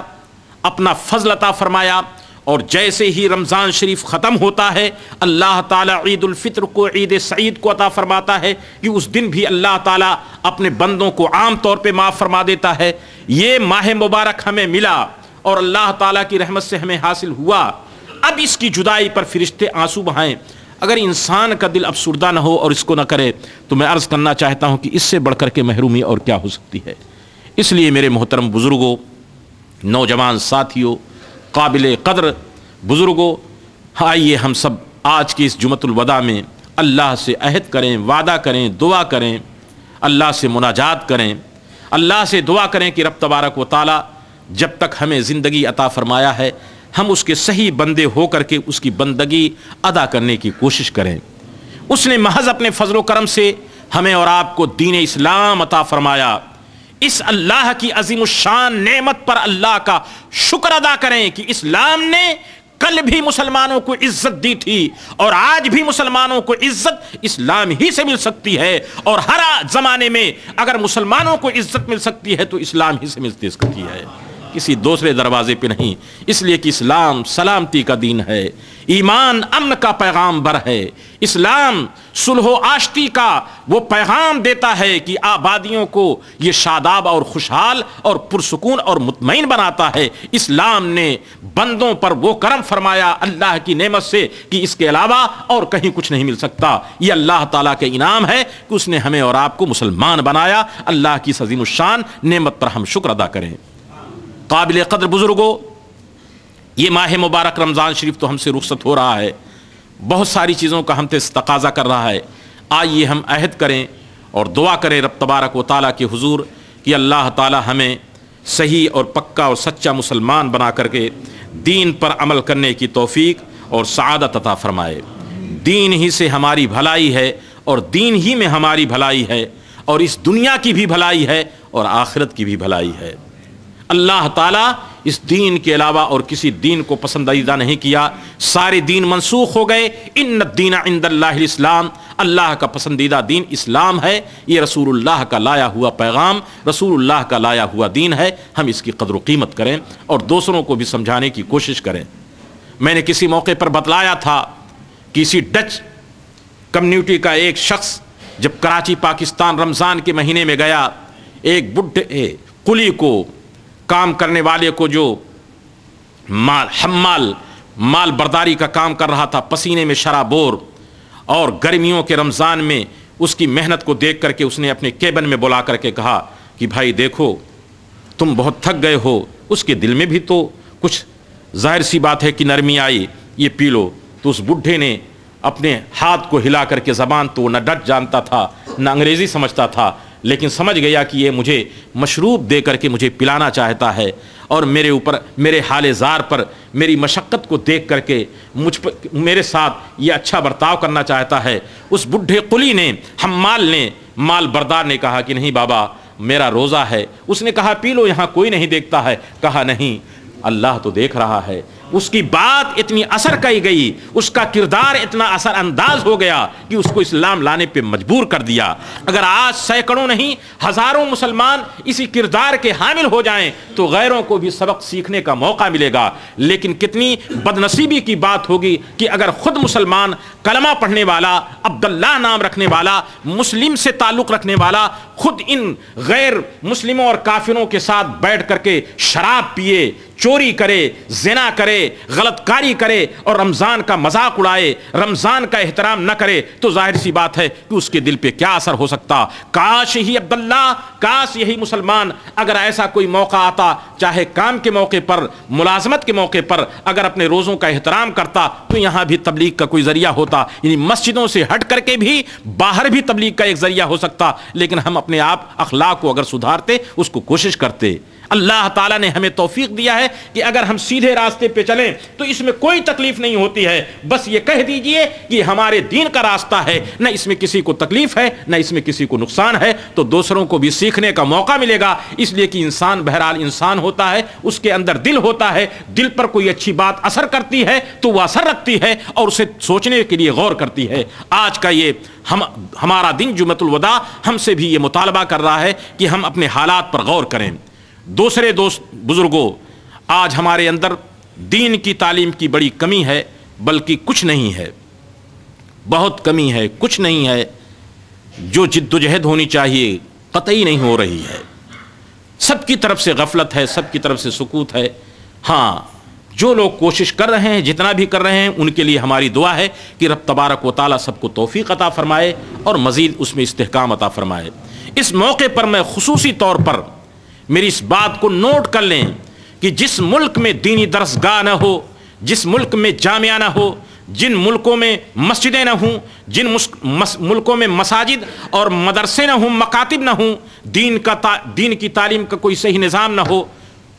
اپنا فضل عطا فرمایا، اور جیسے ہی رمضان شریف ختم ہوتا ہے اللہ تعالیٰ عید الفطر کو، عید سعید کو عطا فرماتا ہے کہ اس دن بھی اللہ تعالیٰ اپنے بندوں کو عام طور پہ معاف فرما دیتا ہے۔ یہ ماہ مبارک ہمیں ملا اور اللہ تعالیٰ کی رحمت سے ہمیں حاصل ہوا، اب اس کی جدائی پر فرشتے آنسو بہائیں۔ اگر انسان کا دل افسردہ نہ ہو اور اس کو نہ کرے تو میں عرض کرنا چاہتا ہوں کہ اس سے بڑھ کر کے محرومی اور کیا ہو سکتی ہے۔ اس لیے میرے محترم بزرگوں، نوجوان ساتھیوں، قابل قدر بزرگوں، آئیے ہم سب آج کی اس جمعۃ الوداع میں اللہ سے عہد کریں، وعدہ کریں، دعا کریں، اللہ سے مناجات کریں، اللہ سے دعا کریں کہ رب تبارک و تعالیٰ جب تک ہمیں زندگی عطا فرمایا ہے ہم اس کے صحیح بندے ہو کر کے اس کی بندگی ادا کرنے کی کوشش کریں۔ اس نے محض اپنے فضل و کرم سے ہمیں اور آپ کو دین اسلام عطا فرمایا۔ اس اللہ کی عظیم الشان نعمت پر اللہ کا شکر ادا کریں کہ اسلام نے کل بھی مسلمانوں کو عزت دی تھی اور آج بھی مسلمانوں کو عزت اسلام ہی سے مل سکتی ہے، اور ہر زمانے میں اگر مسلمانوں کو عزت مل سکتی ہے تو اسلام ہی سے مل سکتی ہے، کسی دوسرے دروازے پہ نہیں۔ اس لیے کہ اسلام سلامتی کا دین ہے، ایمان امن کا پیغام بر ہے، اسلام صلح و آشتی کا وہ پیغام دیتا ہے کہ آبادیوں کو یہ شاداب اور خوشحال اور پرسکون اور مطمئن بناتا ہے۔ اسلام نے بندوں پر وہ کرم فرمایا اللہ کی نعمت سے کہ اس کے علاوہ اور کہیں کچھ نہیں مل سکتا۔ یہ اللہ تعالیٰ کے انعام ہے کہ اس نے ہمیں اور آپ کو مسلمان بنایا۔ اللہ کی عظیم الشان نعمت پر ہم شکر ادا کریں۔ قابل قدر بزرگوں، یہ ماہ مبارک رمضان شریف تو ہم سے رخصت ہو رہا ہے، بہت ساری چیزوں کا ہم سے تقاضا کر رہا ہے۔ آئیے ہم عہد کریں اور دعا کریں رب تبارک و تعالیٰ کے حضور کہ اللہ تعالیٰ ہمیں صحیح اور پکا اور سچا مسلمان بنا کر کے دین پر عمل کرنے کی توفیق اور سعادت عطا فرمائے۔ دین ہی سے ہماری بھلائی ہے اور دین ہی میں ہماری بھلائی ہے، اور اس دنیا کی بھی بھلائی ہے اور آخرت کی بھی بھلائی ہے۔ اللہ تعالیٰ اس دین کے علاوہ اور کسی دین کو پسندیدہ نہیں کیا، سارے دین منسوخ ہو گئے۔ ان الدین عند اللہ الاسلام، اللہ کا پسندیدہ دین اسلام ہے۔ یہ رسول اللہ کا لایا ہوا پیغام، رسول اللہ کا لایا ہوا دین ہے۔ ہم اس کی قدر و قیمت کریں اور دوسروں کو بھی سمجھانے کی کوشش کریں۔ میں نے کسی موقع پر بتلایا تھا، کسی ڈچ کمیونٹی کا ایک شخص جب کراچی پاکستان رمضان کے مہینے میں گیا، ایک بڈھے قلی کو، کام کرنے والے کو، جو مال برداری کا کام کر رہا تھا، پسینے میں شرابور اور گرمیوں کے رمضان میں اس کی محنت کو دیکھ کر کے اس نے اپنے کیبن میں بلا کر کے کہا کہ بھائی دیکھو تم بہت تھک گئے ہو، اس کے دل میں بھی تو کچھ ظاہر سی بات ہے کہ نرمی آئی، یہ پی لو، تو اس بڈھے نے اپنے ہاتھ کو ہلا کر کے، زبان تو نہ ڈٹ جانتا تھا نہ انگریزی سمجھتا تھا، لیکن سمجھ گیا کہ یہ مجھے مشروب دے کر کے مجھے پلانا چاہتا ہے، اور میرے اوپر، میرے حال زار پر، میری مشقت کو دیکھ کر کے میرے ساتھ یہ اچھا برتاؤ کرنا چاہتا ہے۔ اس بڈھے قلی نے، حمال نے، مال بردار نے کہا کہ نہیں بابا، میرا روزہ ہے۔ اس نے کہا پی لو، یہاں کوئی نہیں دیکھتا ہے۔ کہا نہیں، اللہ تو دیکھ رہا ہے۔ اس کی بات اتنی اثر کی گئی، اس کا کردار اتنا اثر انداز ہو گیا کہ اس کو اسلام لانے پہ مجبور کر دیا۔ اگر آج سینکڑوں نہیں ہزاروں مسلمان اسی کردار کے حامل ہو جائیں تو غیروں کو بھی سبق سیکھنے کا موقع ملے گا۔ لیکن کتنی بدنصیبی کی بات ہوگی کہ اگر خود مسلمان، کلمہ پڑھنے والا، عبداللہ نام رکھنے والا، مسلم سے تعلق رکھنے والا، خود ان غیر مسلموں اور کافروں کے ساتھ بیٹھ کر کے شراب پیے، چوری کرے، زنا کرے، غلط کاری کرے اور رمضان کا مذاق اڑائے، رمضان کا احترام نہ کرے، تو ظاہر سی بات ہے کہ اس کے دل پہ کیا اثر ہو سکتا۔ کاش یہی عبداللہ، کاش یہی مسلمان اگر ایسا کوئی موقع آتا، چاہے کام کے موقع پر، ملازمت کے موقع پر، اگر اپنے روزوں کا احترام کرتا تو یہاں بھی تبلیغ کا کوئی ذریعہ ہوتا، یعنی مسجدوں سے ہٹ کر کے بھی باہر بھی تبلیغ کا ایک ذریعہ ہو سکتا۔ لیکن ہم اپنے آپ اخلاق کو اگر سدھارتے، اس کو کوشش کرتے۔ اللہ تعالیٰ نے ہمیں توفیق دیا ہے کہ اگر ہم سیدھے راستے پہ چلیں تو اس میں کوئی تکلیف نہیں ہوتی ہے، بس یہ کہہ دیجئے کہ ہمارے دین کا راستہ ہے، نہ اس میں کسی کو تکلیف ہے نہ اس میں کسی کو نقصان ہے، تو دوسروں کو بھی سیکھنے کا موقع ملے گا۔ اس لیے کہ انسان بہرحال انسان ہوتا ہے، اس کے اندر دل ہوتا ہے، دل پر کوئی اچھی بات اثر کرتی ہے تو وہ اثر رکھتی ہے اور اسے سوچنے کے لیے غور کرتی ہے۔ آج کا یہ ہمارا دن جمعۃ الوداع ہم سے بھی یہ مطالبہ کر رہا ہے کہ ہم اپنے حالات پر غور کریں۔ دوسرے دوست بزرگوں، آج ہمارے اندر دین کی تعلیم کی بڑی کمی ہے، بلکہ کچھ نہیں ہے، بہت کمی ہے، کچھ نہیں ہے۔ جو جد و جہد ہونی چاہیے قطعی نہیں ہو رہی ہے، سب کی طرف سے غفلت ہے، سب کی طرف سے سکوت ہے۔ ہاں، جو لوگ کوشش کر رہے ہیں، جتنا بھی کر رہے ہیں، ان کے لیے ہماری دعا ہے کہ رب تبارک و تعالیٰ سب کو توفیق عطا فرمائے اور مزید اس میں استحکام عطا فرمائے۔ اس موقع پر میں خصوصی طور پر میری اس بات کو نوٹ کر لیں کہ جس ملک میں دینی درسگاہ نہ ہو، جس ملک میں جامعہ نہ ہو، جن ملکوں میں مسجدیں نہ ہوں، جن ملکوں میں مساجد اور مدرسے نہ ہوں، مکاتب نہ ہوں، دین کی تعلیم کا کوئی صحیح نظام نہ ہو،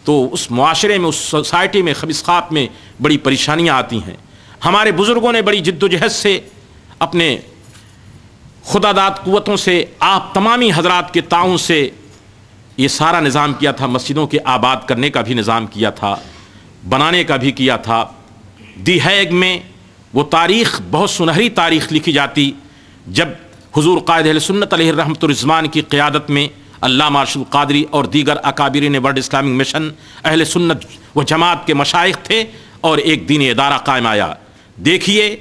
تو اس معاشرے میں، اس سوسائٹی میں، خبیثات میں بڑی پریشانیاں آتی ہیں۔ ہمارے بزرگوں نے بڑی جد و جہد سے، اپنے خدا داد قوتوں سے، آپ تمامی حضرات کے تعاون سے یہ سارا نظام کیا تھا۔ مسجدوں کے آباد کرنے کا بھی نظام کیا تھا، بنانے کا بھی کیا تھا۔ دی ہیگ میں وہ تاریخ، بہت سنہری تاریخ لکھی جاتی جب حضور قائد اہل سنت علیہ الرحمۃ الرضوان کی قیادت میں علامہ ارشد قادری اور دیگر اکابرین ورلڈ اسلامک مشن اہل سنت و جماعت کے مشائخ تھے اور ایک دینی ادارہ قائم آیا۔ دیکھیے،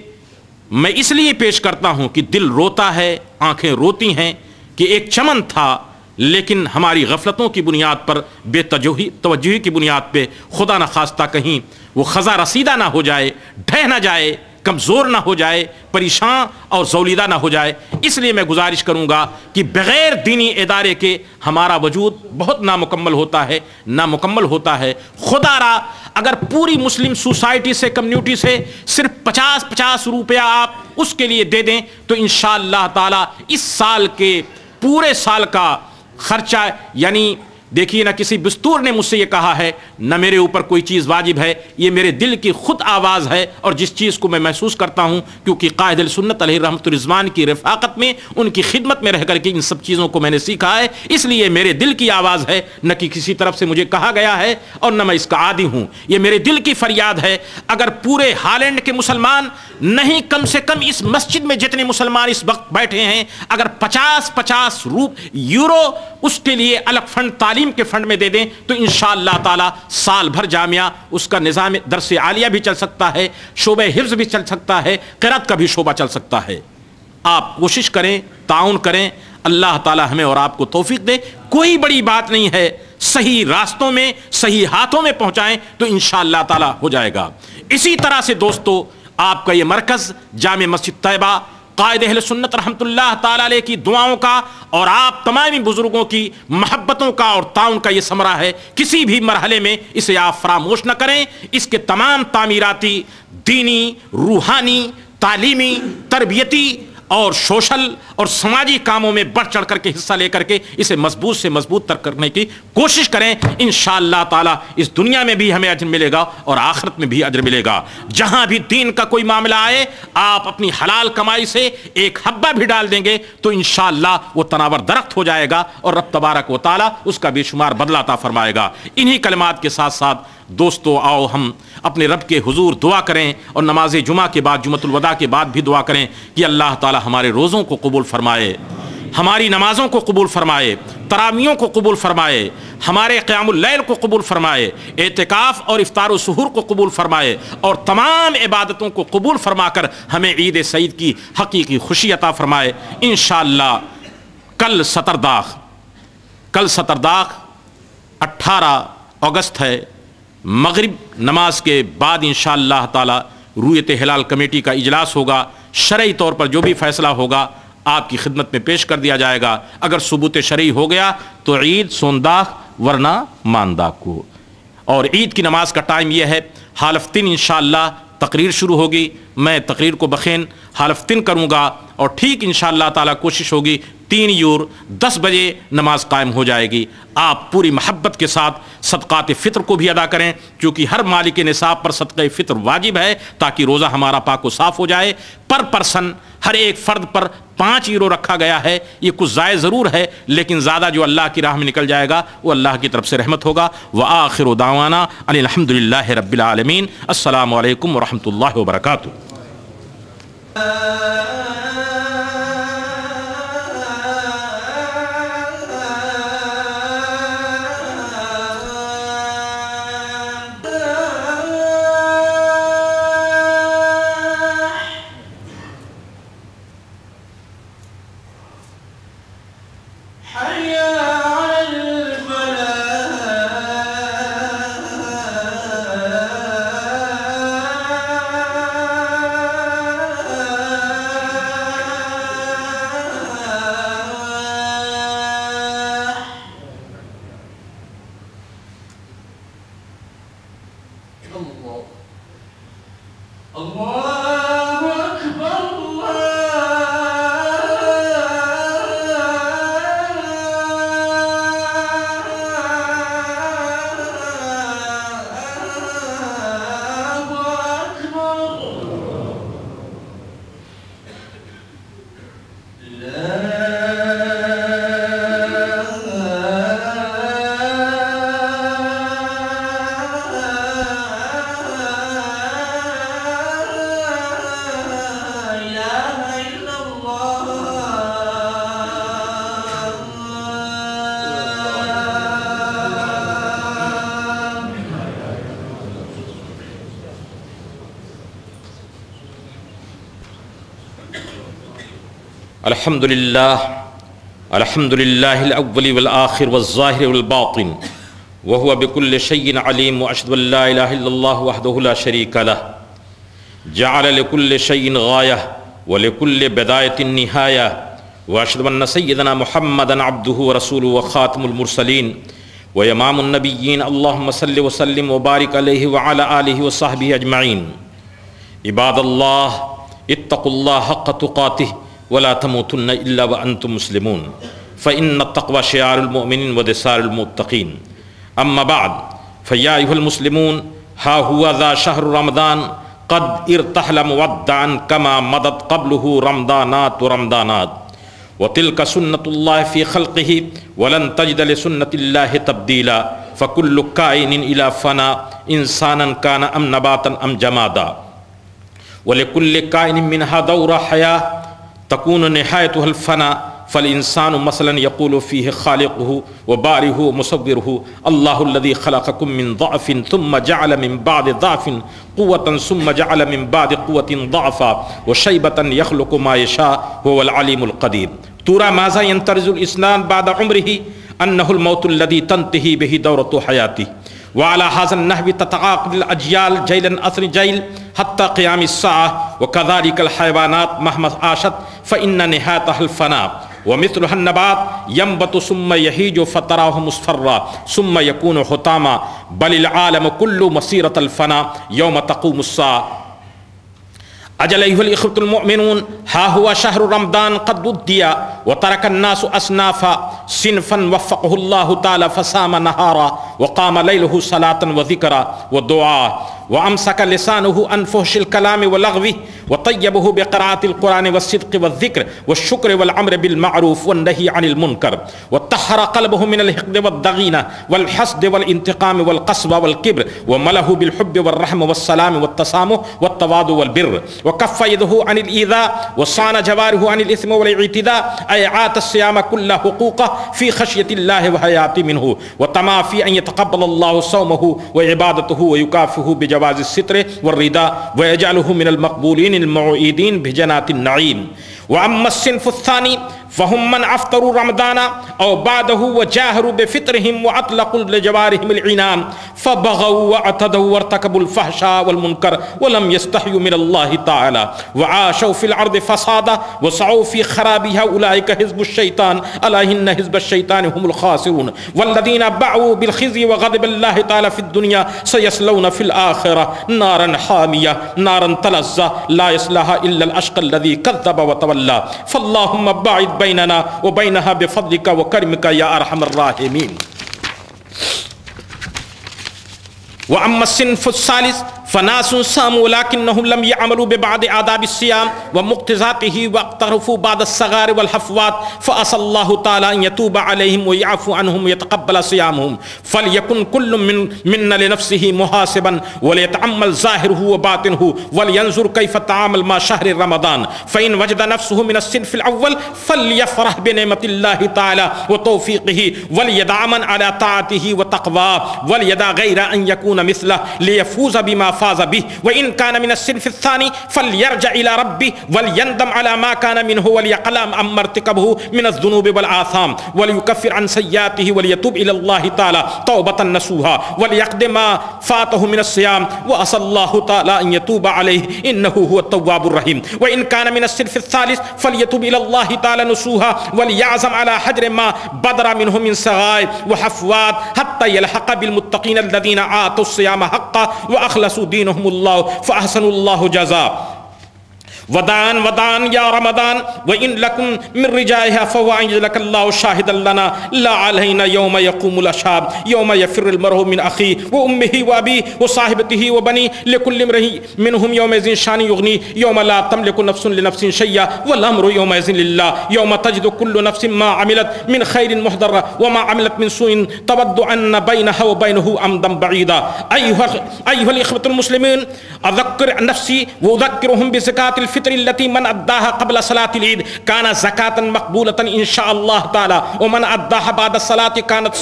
میں اس لیے پیش کرتا ہوں کہ دل روتا ہے، آنکھیں روتی ہیں کہ ایک چمن تھا، لیکن ہماری غفلتوں کی بنیاد پر، بے توجہی کی بنیاد پہ خدا نخواستہ کہیں وہ خزاں رسیدہ نہ ہو جائے، ڈھہ نہ جائے، کمزور نہ ہو جائے، پریشان اور زولیدہ نہ ہو جائے۔ اس لیے میں گزارش کروں گا کہ بغیر دینی ادارے کے ہمارا وجود بہت نامکمل ہوتا ہے۔ خدا را اگر پوری مسلم سوسائٹی سے، کمیونٹی سے صرف 50 روپیہ آپ اس کے لیے دے دیں تو انشاءاللہ تعالی اس سال کے پورے سال کا خرچہ، یعنی دیکھیے، نہ کسی بستور نے مجھ سے یہ کہا ہے، نہ میرے اوپر کوئی چیز واجب ہے، یہ میرے دل کی خود آواز ہے، اور جس چیز کو میں محسوس کرتا ہوں کیونکہ قائد السنت علیہ رحمۃ الرضوان کی رفاقت میں، ان کی خدمت میں رہ کر کے ان سب چیزوں کو میں نے سیکھا ہے، اس لیے میرے دل کی آواز ہے، نہ کہ کسی طرف سے مجھے کہا گیا ہے اور نہ میں اس کا عادی ہوں۔ یہ میرے دل کی فریاد ہے۔ اگر پورے ہالینڈ کے مسلمان نہیں، کم سے کم اس مسجد میں جتنے مسلمان اس وقت بیٹھے ہیں، اگر 50 یورو اس کے لیے الگ فنڈ، تعلیم کے فنڈ میں دے دیں تو انشاءاللہ تعالی سال بھر جامعہ، اس کا نظام درس عالیہ بھی چل سکتا ہے، شعبہ حفظ بھی چل سکتا ہے، قرات کا بھی شعبہ چل سکتا ہے۔ آپ کوشش کریں، تعاون کریں، اللہ تعالی ہمیں اور آپ کو توفیق دے۔ کوئی بڑی بات نہیں ہے، صحیح راستوں میں، صحیح ہاتھوں میں پہنچائیں تو انشاءاللہ تعالی ہو جائے گا۔ اسی طرح سے دوستو، آپ کا یہ مرکز جامع مسجد طیبہ قائد اہل سنت رحمۃ اللہ تعالی علیہ کی دعاؤں کا اور آپ تمامی بزرگوں کی محبتوں کا اور تعاون کا یہ ثمرہ ہے. کسی بھی مرحلے میں اسے آپ فراموش نہ کریں. اس کے تمام تعمیراتی، دینی، روحانی، تعلیمی، تربیتی اور سوشل اور سماجی کاموں میں بڑھ چڑھ کر کے حصہ لے کر کے اسے مضبوط سے مضبوط تر کرنے کی کوشش کریں. انشاءاللہ تعالی اس دنیا میں بھی ہمیں اجر ملے گا اور آخرت میں بھی اجر ملے گا. جہاں بھی دین کا کوئی معاملہ آئے، آپ اپنی حلال کمائی سے ایک حبہ بھی ڈال دیں گے تو انشاءاللہ وہ تناور درخت ہو جائے گا اور رب تبارک و تعالی اس کا بے شمار بدلہ عطا فرمائے گا. انہی کلمات کے ساتھ ساتھ دوستو آؤ ہم اپنے رب کے حضور دعا کریں اور نماز جمعہ کے بعد، جمعۃ الوداع کے بعد بھی دعا کریں کہ اللہ تعالی ہمارے روزوں کو قبول فرمائے، ہماری نمازوں کو قبول فرمائے، تراویحوں کو قبول فرمائے، ہمارے قیام اللیل کو قبول فرمائے، اعتکاف اور افطار و سحور کو قبول فرمائے اور تمام عبادتوں کو قبول فرما کر ہمیں عید سعید کی حقیقی خوشی عطا فرمائے. انشاءاللہ کل سترداغ 18 اگست ہے. مغرب نماز کے بعد انشاءاللہ تعالی رویت ہلال کمیٹی کا اجلاس ہوگا. شرعی طور پر جو بھی فیصلہ ہوگا آپ کی خدمت میں پیش کر دیا جائے گا. اگر ثبوت شرعی ہو گیا تو عید سونداغ ورنہ مانداغ کو. اور عید کی نماز کا ٹائم یہ ہے، حالفتن انشاءاللہ تقریر شروع ہوگی. میں تقریر کو بخین حالفتن کروں گا اور ٹھیک انشاءاللہ تعالی کوشش ہوگی 3 یور 10 بجے نماز قائم ہو جائے گی. آپ پوری محبت کے ساتھ صدقات فطر کو بھی ادا کریں کیونکہ ہر مالک نصاب پر صدقہ فطر واجب ہے تاکہ روزہ ہمارا پاک و صاف ہو جائے. پر پرسن ہر ایک فرد پر 5 یورو رکھا گیا ہے. یہ کچھ زائد ضرور ہے لیکن زیادہ جو اللہ کی راہ میں نکل جائے گا وہ اللہ کی طرف سے رحمت ہوگا. وآخر دعوانا ان الحمد للہ رب العالمین. السلام علیکم ورحمۃ اللہ وبرکاتہ. الحمد للہ الاول والآخر والظاہر والباطن وهو بكل شيء عليم واشهد ان لا اله الا الله وحده لا شريك له جعل لكل شيء غاية ولكل بداية نهاية واشهد ان سيدنا محمدا عبده ورسوله وخاتم المرسلين وامام النبيين اللهم صل وسلم وبارك عليه وعلى آله وصحبه اجمعين. عباد الله اتقوا الله حق تقاته ولا تموتن الا وانتم مسلمون فان التقوى شعار المؤمنين ودسار المتقين. اما بعد فيا ايها المسلمون ها هو ذا شهر رمضان قد ارتحل مودعا كما مضت قبله رمضانات ورمضانات وتلك سنة الله في خلقه ولن تجد لسنة الله تبديلا فكل كائن الى فنا انسانا كان ام نباتا ام جمادا ولكل كائن منها دور حياة تكون نهايتها الفنا فالإنسان مثلا يقول فيه خالقه وبارئه ومصوره الله الذي خلقكم من ضعف ثم جعل من بعد ضعف قوة ثم جعل من بعد قوة ضعفا وشيبة يخلق ما يشاء هو العليم القدير. ترى ماذا ينترز الإنسان بعد عمره أنه الموت الذي تنتهي به دورة حياته وعلى هذا النحو تتعاقب الأجيال جيلا أثر جيل حتى قيام الساعة وكذلك الحيوانات مهما عاشت فإن نهايتها الفناء ومثلها النبات ينبت ثم يهيج فتراه مصفرا ثم يكون حطاما بل العالم كله مسيرة الفناء يوم تقوم الساعة. أجل أيها الإخوة المؤمنون، ها هو شهر رمضان قد ودي وترك الناس أصنافا صنفا وفقه الله تعالى فصام نهارا وقام ليله صلاة وذكرا ودعاء وأمسك لسانه عن فحش الكلام ولغوه وطيبه بقراءة القرآن والصدق والذكر والشكر والأمر بالمعروف والنهي عن المنكر وطهر قلبه من الحقد والضغينة والحسد والانتقام والقسوة والكبر ومله بالحب والرحمة والسلام والتسامح والتواضع والبر وكف يده عن الإيذاء وصان جواره عن الإثم والاعتداء أي عات الصيام كل حقوقه في خشية الله وحياته منه وطمع في أن يتقبل الله صومه وعبادته ويكافئه بجواز الستر والرضا ويجعله من المقبولين الموعودين بجنات النعيم. وأما الصنف الثاني فهم من أفطروا رمضان أو بعده وجاهروا بفطرهم وأطلقوا لجوارهم العنان فبغوا واعتدوا وارتكبوا الفحشاء والمنكر ولم يستحيوا من الله تعالى وعاشوا في الأرض فسادا وسعوا في خرابها. أولئك حزب الشيطان ألا إن حزب الشيطان هم الخاسرون. والذين باعوا بالخزي وغضب الله تعالى في الدنيا سيصلون في الآخرة نارا حامية نارا تلظى لا يصلاها إلا الأشقى الذي كذب وتولى. فاللهم باعد بيننا وبينها بفضلك وكرمك يا أرحم الراحمين. وأما الصنف الثالث فناس صاموا لكنهم لم يعملوا ببعض آداب الصيام ومقتضاته واقترفوا بعض الصغار والحفوات فأسأل الله تعالى أن يتوب عليهم ويعفو عنهم ويتقبل صيامهم. فليكن كل منا لنفسه محاسبا وليتأمل ظاهره وباطنه ولينظر كيف تعامل مع شهر رمضان. فإن وجد نفسه من الصنف الأول فليفرح بنعمة الله تعالى وتوفيقه وليدعم على طاعته وتقواه وليدع غير أن يكون مثله ليفوز بما فاز به. وإن كان من الصنف الثاني فليرجع إلى ربه وليندم على ما كان منه وليقلم عما ارتكبه من الذنوب والآثام وليكفر عن سيئاته وليتوب إلى الله تعالى توبة نصوحا وليقضي ما فاته من الصيام وأسأل الله تعالى أن يتوب عليه إنه هو التواب الرحيم. وإن كان من الصنف الثالث فليتوب إلى الله تعالى نصوحا وليعزم على حجر ما بدر منه من صغائر وحفوات حتى يلحق بالمتقين الذين آتوا الصيام حقا وأخلصوا دينهم الله فأحسنوا الله جزاء. ودان يا رمضان وإن لكم من رجائها فهو أن يجعلك الله شاهدا لنا لا علينا يوم يقوم الأشهاد يوم يفر المرء من أخيه وأمه وأبيه وصاحبته وبنيه لكل امرئ منهم يومئذ شأن يغنيه يوم لا تملك نفس لنفس شيئا والأمر يومئذ لله يوم تجد كل نفس ما عملت من خير محضرا وما عملت من سوء تود أن بينها وبينه أمدا بعيدا. أيها الإخوة المسلمين، أذكر نفسي وأذكرهم بزكاة الفطر التي من أداها قبل صلاة العيد كان زكاة مقبولة إن شاء الله تعالى ومن أداها بعد الصلاة كانت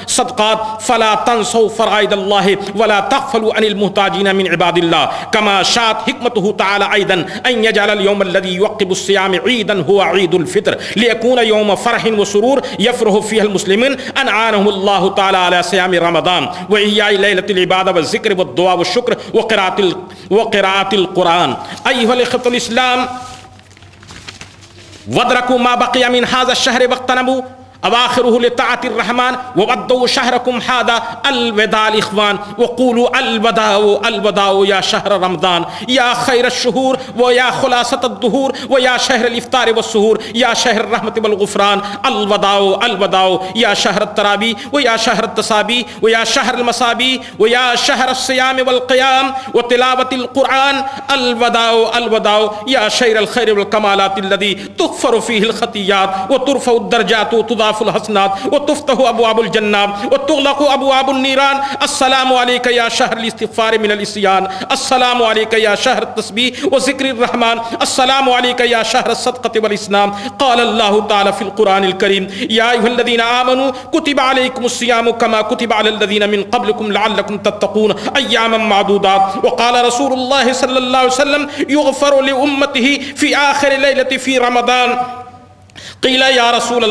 صدقات فلا تنسوا فرائض الله ولا تغفلوا عن المحتاجين من عباد الله. كما شاءت حكمته تعالى أيضا أن يجعل اليوم الذي يعقب الصيام عيدا هو عيد الفطر ليكون يوم فرح وسرور يفرح فيها المسلمين أن أعانهم الله تعالى على صيام رمضان وإحياء ليلة العبادة والذكر والدعاء والشكر وقراءة القرآن. أيها الإخوة الإسلام، وادركوا ما بقي من هذا الشهر واغتنموا أواخره لطاعة الرحمن وودوا شهركم هذا الوداع الإخوان وقولوا الوداع يا شهر رمضان يا خير الشهور ويا خلاصة الدهور ويا شهر الإفطار والسحور يا شهر الرحمة والغفران الوداع يا شهر التراويح ويا شهر التسابيح ويا شهر المصابيح ويا شهر الصيام والقيام وتلاوة القرآن الوداع يا شهر الخير والكمالات الذي تغفر فيه الخطيات وترفع الدرجات وتضاف الحسنات وتفتح أبواب الجنة وتغلق أبواب النيران. السلام عليك يا شهر الاستغفار من العصيان. السلام عليك يا شهر التسبيح وذكر الرحمن. السلام عليك يا شهر الصدقة والإسلام. قال الله تعالى في القرآن الكريم يا أيها الذين آمنوا كتب عليكم الصيام كما كتب على الذين من قبلكم لعلكم تتقون أياما معدودات. وقال رسول الله صلى الله عليه وسلم يغفر لأمته في آخر ليلة في رمضان قیل یا رسول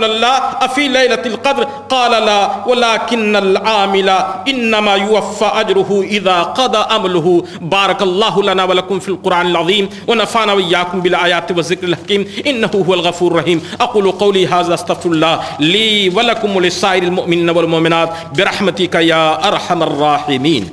اللہ افی لیلۃ القدر قال لا ولكن العامل انما يوفى اجره اذا قضى عمله. بارك الله لنا ولكم في القرآن العظيم ونفعنا وإياكم بالآيات والذكر الحكيم انه هو الغفور الرحيم. اقول قولي هذا استغفر الله لي ولكم ولسائر المؤمنين والمؤمنات برحمتك يا ارحم الراحمين.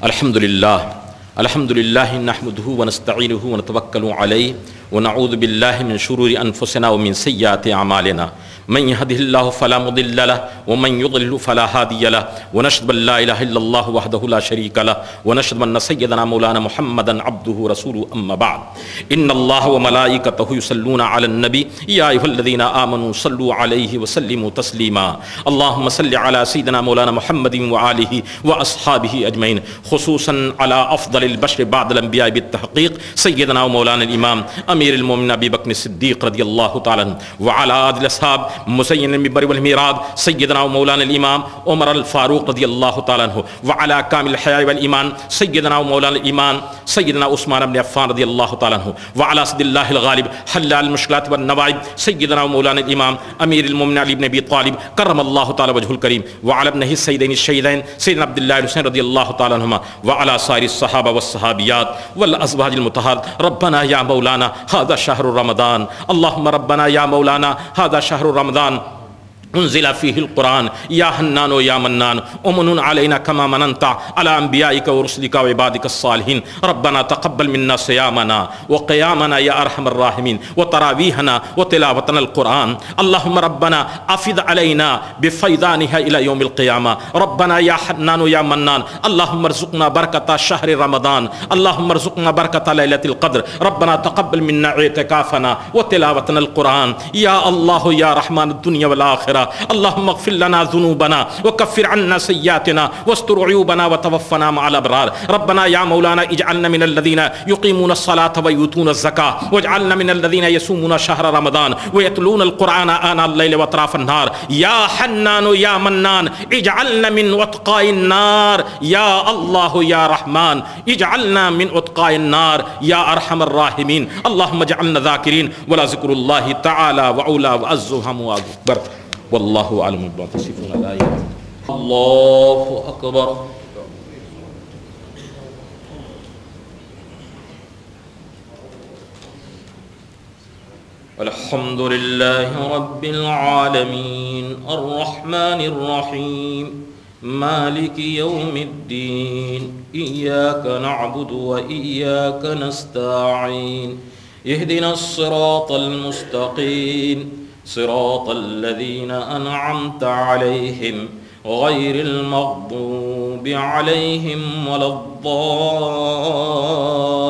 الحمد لله نحمده ونستعينه ونتوكل عليه ونعوذ بالله من شرور أنفسنا ومن سيئات أعمالنا. من يهده الله فلا مضل له ومن يضلل فلا هادي له ونشهد أن لا إله إلا الله وحده لا شريك له ونشهد أن سيدنا مولانا محمدا عبده ورسوله. أما بعد إن الله وملائكته يصلون على النبي يا أيها الذين آمنوا صلوا عليه وسلموا تسليما. اللهم صل على سيدنا مولانا محمد وآله وأصحابه أجمعين، خصوصا على أفضل البشر بعد الأنبياء بالتحقيق سيدنا ومولانا الإمام امیر المومنین ابی بکر صدیق رضی اللہ تعالی عنہ وعلی آل اصحاب مزین المنبر والمحراب سیدنا و مولانا الامام عمر الفاروق رضی اللہ تعالی عنہ وعلی کامل الحیاء والایمان سیدنا و مولانا الایمان سیدنا عثمان بن عفان رضی اللہ تعالی عنہ وعلی اسد اللہ الغالب حلال المشکلات والنوائب سیدنا و مولانا الامام امیر المومنین علی بن ابی طالب کرم اللہ تعالی وجہ الکریم وعلی ابنہ السیدین الشہیدین سیدنا عبداللہ الحسین رضی اللہ تعالی عنہما وعلی سائر الصحابہ والصحابیات والازواج المطہرات. ربنا یا مولانا هذا شهر رمضان، اللهم ربنا يا مولانا هذا شهر رمضان انزل فيه القرآن يا حنان يا منان امن علينا كما مننت على انبيائك ورسلك وعبادك الصالحين. ربنا تقبل منا صيامنا وقيامنا يا ارحم الراحمين وتراويحنا وتلاوتنا القرآن. اللهم ربنا افض علينا بفيضانها الى يوم القيامة. ربنا يا حنان يا منان اللهم ارزقنا بركة شهر رمضان، اللهم ارزقنا بركة ليلة القدر. ربنا تقبل منا اعتكافنا وتلاوتنا القرآن يا الله يا رحمن الدنيا والآخرة. اللهم اغفر لنا ذنوبنا وكفر عنا سيئاتنا واستر عيوبنا وتوفنا مع الأبرار. ربنا يا مولانا اجعلنا من الذين يقيمون الصلاة ويؤتون الزكاة واجعلنا من الذين يصومون شهر رمضان ويتلون القرآن آناء الليل وأطراف النهار. يا حنان يا منان اجعلنا من أتقاء النار. يا الله يا رحمن اجعلنا من أتقاء النار يا أرحم الراحمين. اللهم اجعلنا ذاكرين ولا ذكر الله تعالى وعلا وعز وهم أكبر والله أعلم بما تصفون. لا إله إلا الله أكبر. الحمد لله رب العالمين الرحمن الرحيم مالك يوم الدين إياك نعبد وإياك نستعين اهدنا الصراط المستقيم صراط الذين أنعمت عليهم غير المغضوب عليهم ولا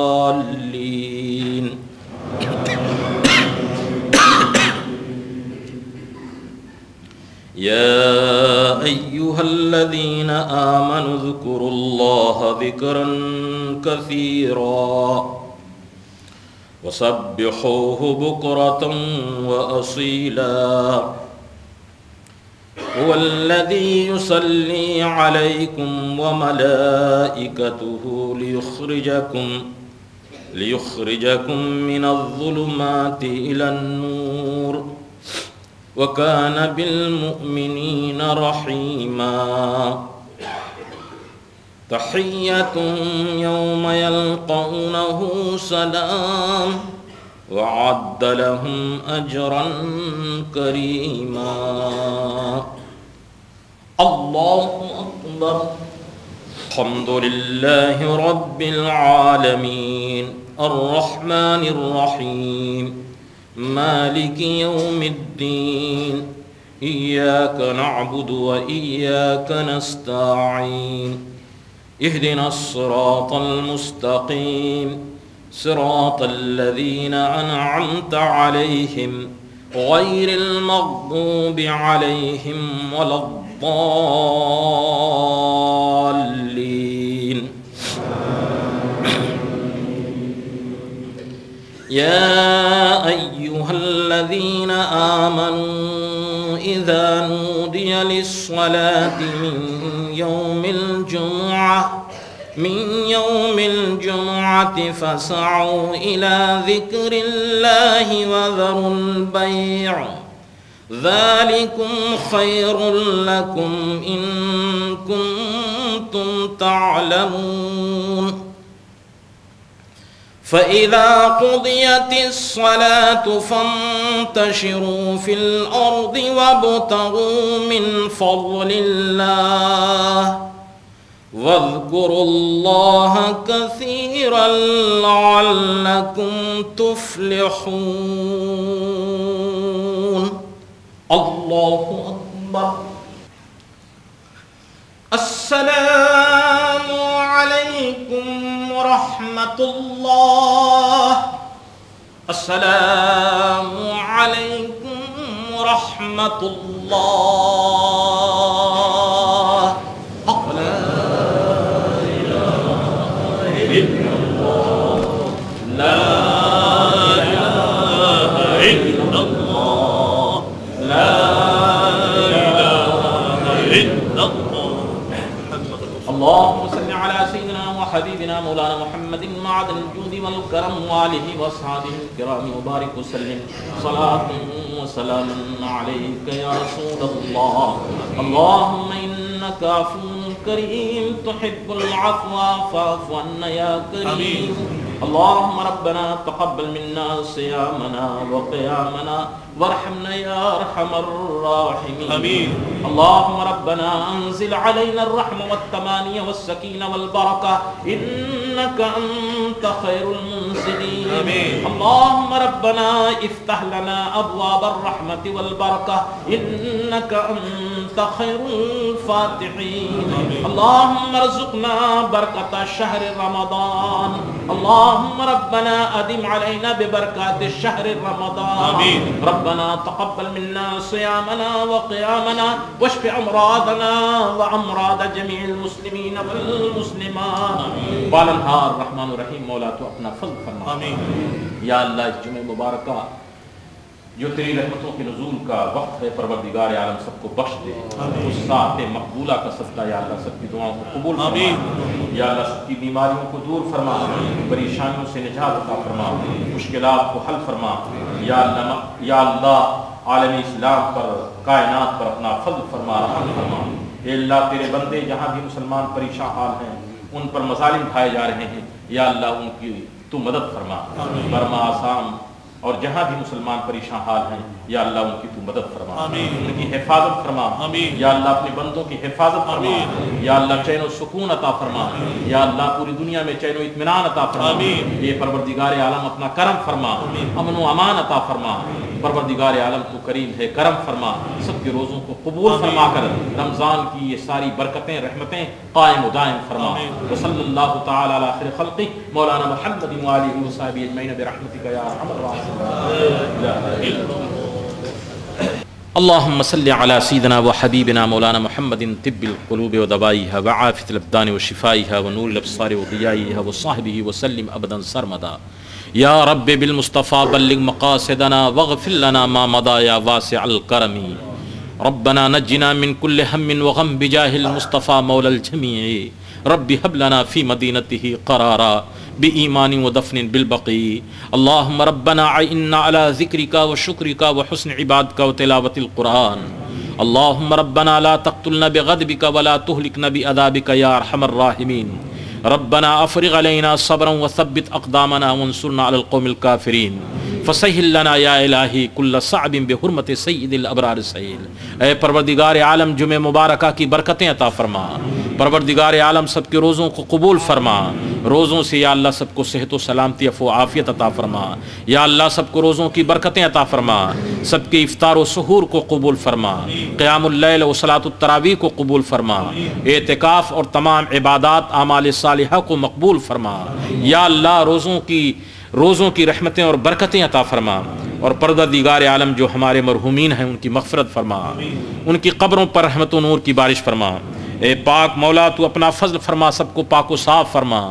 الضالين. يا أيها الذين آمنوا اذكروا الله ذكرا كثيرا وسبحوه بكرة وأصيلا. هو الذي يصلي عليكم وملائكته ليخرجكم من الظلمات إلى النور وكان بالمؤمنين رحيما. تحيتهم يوم يلقونه سلام وعد لهم أجرا كريما. الله أكبر. الحمد لله رب العالمين الرحمن الرحيم مالك يوم الدين إياك نعبد وإياك نستعين اهدنا الصراط المستقيم صراط الذين أنعمت عليهم غير المغضوب عليهم ولا الضالين. يا أيها الذين آمنوا إذا نودي للصلاة من يوم الجمعة من يوم الجمعة فاسعوا إلى ذكر الله وذروا البيع ذلكم خير لكم إن كنتم تعلمون فإذا قضيت الصلاة فانتشروا في الأرض وابتغوا من فضل الله واذكروا الله كثيرا لعلكم تفلحون الله أكبر السلام عليكم ورحمة الله السلام عليكم ورحمة الله لا إله إلا الله لا إله إلا الله لا إله إلا الله اللهم صل على سيدنا وحبيبنا مولانا محمد معدن الجود والكرم وآله وأصحابه الكرام وبارك وسلم صلاة وسلام عليك يا رسول الله اللهم إنك عفو كريم تحب العفو فاعف عنا يا كريم اللهم ربنا تقبل منا صيامنا وقيامنا وارحمنا يا أرحم الراحمين آمين اللهم ربنا أنزل علينا الرحمة والتمانية والسكينة والبركة إنك أنت خير المنزلين آمين اللهم ربنا افتح لنا أبواب الرحمة والبركة إنك أنت خير الفاتحين آمين اللهم ارزقنا بركة شهر رمضان اللهم ربنا أدم علينا ببركات الشهر رمضان آمين ربنا تقبل منا صيامنا وقيامنا واشف أمراضنا وأمراض جميع المسلمين والمسلمات بالنهار الرحمن الرحیم مولا تو اپنا فضل فرما آمین یا اللہ اس جمعہ مبارکہ جو تیری رحمتوں کے نزول کا وقت ہے پروردگار عالم سب کو بخش دے اس ساعت مقبولہ کا صدقہ یا اللہ سب کی دعاؤں کو قبول فرما یا اللہ سب کی بیماریوں کو دور فرما پریشانیوں سے نجات عطا فرما مشکلات کو حل فرما یا اللہ عالم اسلام پر کائنات پر اپنا فضل فرما رحم فرما اے اللہ تیرے بندے جہاں بھی مسلمان پریشان حال ہیں ان پر مظالم ڈھائے جا رہے ہیں یا اللہ ان کی تو مدد فرما برما آسام اور جہاں بھی مسلمان پریشان حال ہیں یا اللہ ان کی تو مدد فرما ان کی حفاظت فرما یا اللہ اپنے بندوں کی حفاظت فرما یا اللہ چین و سکون عطا فرما یا اللہ پوری دنیا میں چین و اطمینان عطا فرما یہ پروردگار عالم اپنا کرم فرما امن و امان عطا فرما پروردگار عالم تو کریم ہے کرم فرما سب کے روزوں کو قبول فرما کر رمضان کی یہ ساری برکتیں رحمتیں قائم و دائم فرما وصلی اللہ تعالی علی خیر خلقہ مولانا محمد و آلہ و صحبہ اجمعین برحمتک یا ارحم الراحمین اللهم صل على سيدنا وحبيبنا مولانا محمد طب القلوب ودوائها وعافية الأبدان وشفائها ونور الأبصار وضيائها وصحبه وسلم أبدا سرمدا يا رب بالمصطفى بلغ مقاصدنا واغفر لنا ما مضى يا واسع الكرم ربنا نجنا من كل هم وغم بجاه المصطفى مولى الجميع رب هب لنا في مدينته قرارا بإيمان ودفن بالبقي اللهم ربنا عنا على ذكرك وشكرك وحسن عبادك وتلاوة القرآن اللهم ربنا لا تقتلنا بغضبك ولا تهلكنا بعذابك يا أرحم الراحمين ربنا افرغ علينا صبرا وثبت اقدامنا وانصرنا على القوم الكافرين فسهل لنا يا الہی كل صعب بحرمت سید الابرار سہیل اے پروردگار عالم جمعہ مبارکہ کی برکتیں عطا فرما پروردگار عالم سب کے روزوں کو قبول فرما روزوں سے یا اللہ سب کو صحت و سلامتی عفو و عافیت عطا فرما یا اللہ سب کو روزوں کی برکتیں عطا فرما سب کے افطار و سحور کو قبول فرما قیام اللیل و صلاۃ التراویح کو قبول فرما اعتکاف اور تمام عبادات اعمال صالحہ کو مقبول فرما یا اللہ روزوں کی رحمتیں اور برکتیں عطا فرما اور پروردگار عالم جو ہمارے مرحومین ہیں ان کی مغفرت فرما ان کی قبروں پر رحمت و نور کی بارش فرما اے پاک مولا تو اپنا فضل فرما سب کو پاک و صاف فرما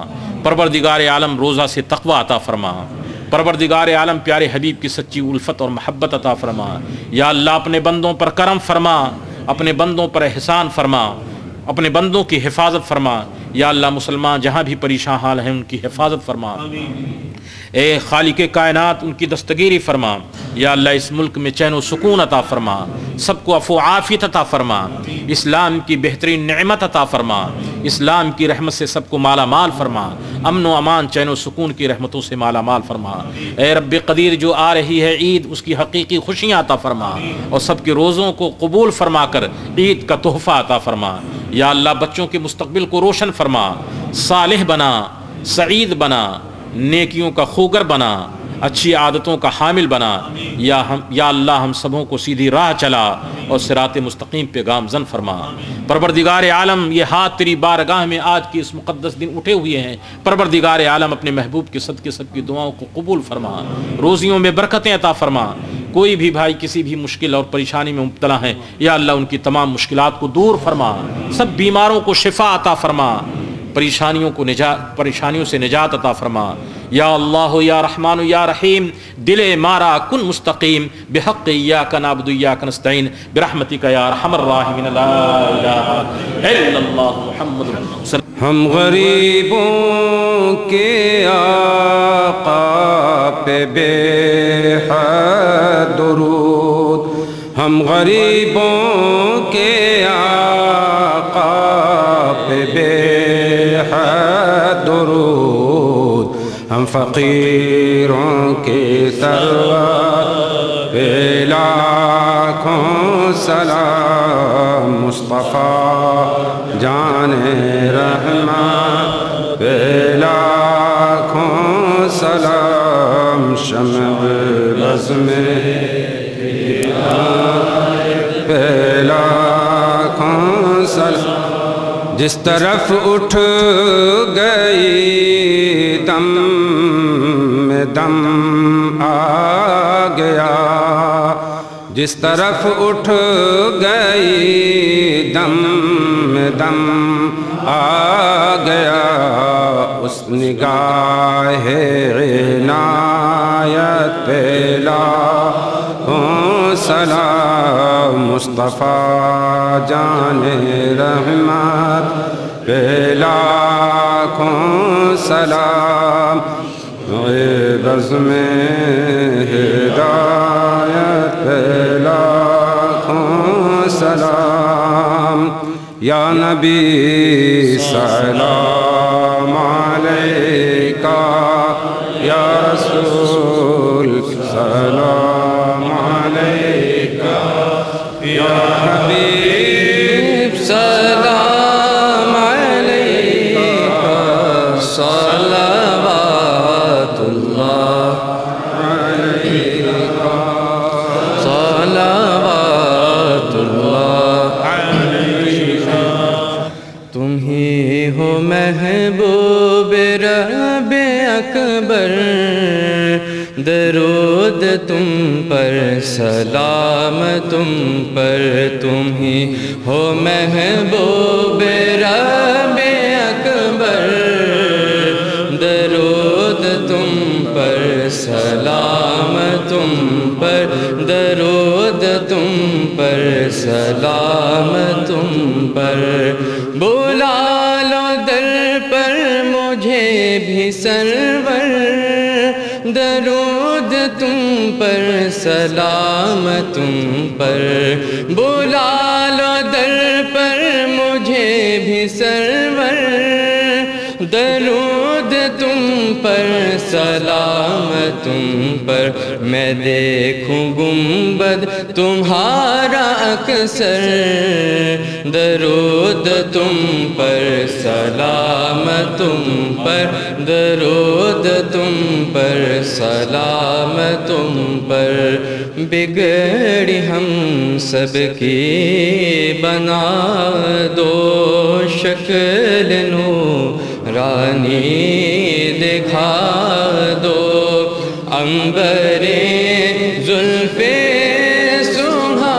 پروردگار عالم روزہ سے تقوی عطا فرما پروردگار عالم پیارے حبیب کی سچی الفت اور محبت عطا فرما یا اللہ اپنے بندوں پر کرم فرما اپنے بندوں پر احسان فرما اپنے بندوں کی حفاظت فرما یا اللہ مسلمان جہاں بھی پریشان حال ہیں ان کی حفاظت فرما، اے خالق کائنات ان کی دستگیری فرما، یا اللہ اس ملک میں چین و سکون عطا فرما، سب کو عفو و عافیت عطا فرما، اسلام کی بہترین نعمت عطا فرما، اسلام کی رحمت سے سب کو مالا مال فرما، امن و امان چین و سکون کی رحمتوں سے مالا مال فرما۔ اے رب قدیر جو آ رہی ہے عید اس کی حقیقی خوشیاں عطا فرما اور سب کے روزوں کو قبول فرما کر عید کا تحفہ عطا فرما۔ یا اللہ بچوں کے مستقبل کو روشن فرما، صالح بنا، سعید بنا، نیکیوں کا خوگر بنا، اچھی عادتوں کا حامل بنا۔ یا اللہ ہم سبوں کو سیدھی راہ چلا اور صراط مستقیم پہ گامزن فرما۔ پروردگار عالم یہ ہاتھ تیری بارگاہ میں آج کی اس مقدس دن اٹھے ہوئے ہیں، پروردگار عالم اپنے محبوب کے صدقے سب کی دعاؤں کو قبول فرما، روزیوں میں برکتیں عطا فرما۔ کوئی بھی بھائی کسی بھی مشکل اور پریشانی میں مبتلا ہیں، یا اللہ ان کی تمام مشکلات کو دور فرما، سب بیماروں کو شفا عطا فرما، پریشانیوں سے نجات عطا فرما۔ یا اللہ یا رحمان یا رحیم دل مارا کن مستقیم بحق ایاک نعبد ایاک نستعین برحمتک یا ارحم الراحمین لا الہ الا اللہ محمد رسول اللہ۔ ہم غریبوں کے آقا پہ بے حد درود، ہم غریبوں کے آقا پہ بے حد درود، ہم فقیروں کے سرور پہ لاکھوں سلام، مصطفیٰ جان رحمت پہ لاکھوں سلام، شمع بز میں پہ لاکھوں سلام، جس طرف اٹھ گئی دم میں دم آ گیا، جس طرف اٹھ گئی دم میں دم آ گیا، اس نگاہ عنایت پہ لاکھوں سلام، مصطفیٰ جان رحمت پہ لاکھوں سلام، بزم ہدایت پہ لاکھوں سلام۔ یا نبی سلام علیکہ، یا رسول سلام علیکہ، یا حبیب سلام علیکہ، صلوات اللہ علیکہ، صلوات اللہ علیکہ۔ تم ہی ہو محبوب رب اکبر، درود تم پر سلام تم پر، تم ہی ہو محبوب رب اکبر، درود تم پر سلام تم پر، درود تم پر سلام تم پر۔ بلا لو در پر مجھے بھی سرور، درود تم پر سلام تم پر، بلا لو در پر مجھے بھی سرور، درود تم پر سلام تم پر۔ میں دیکھوں گنبد تمہارا اکثر، درود تم پر سلام تم پر، درود تم پر سلام تم پر۔ بگڑی ہم سب کی بنا دو شکل نورانی دکھا دو، عنبر زلف سنگھا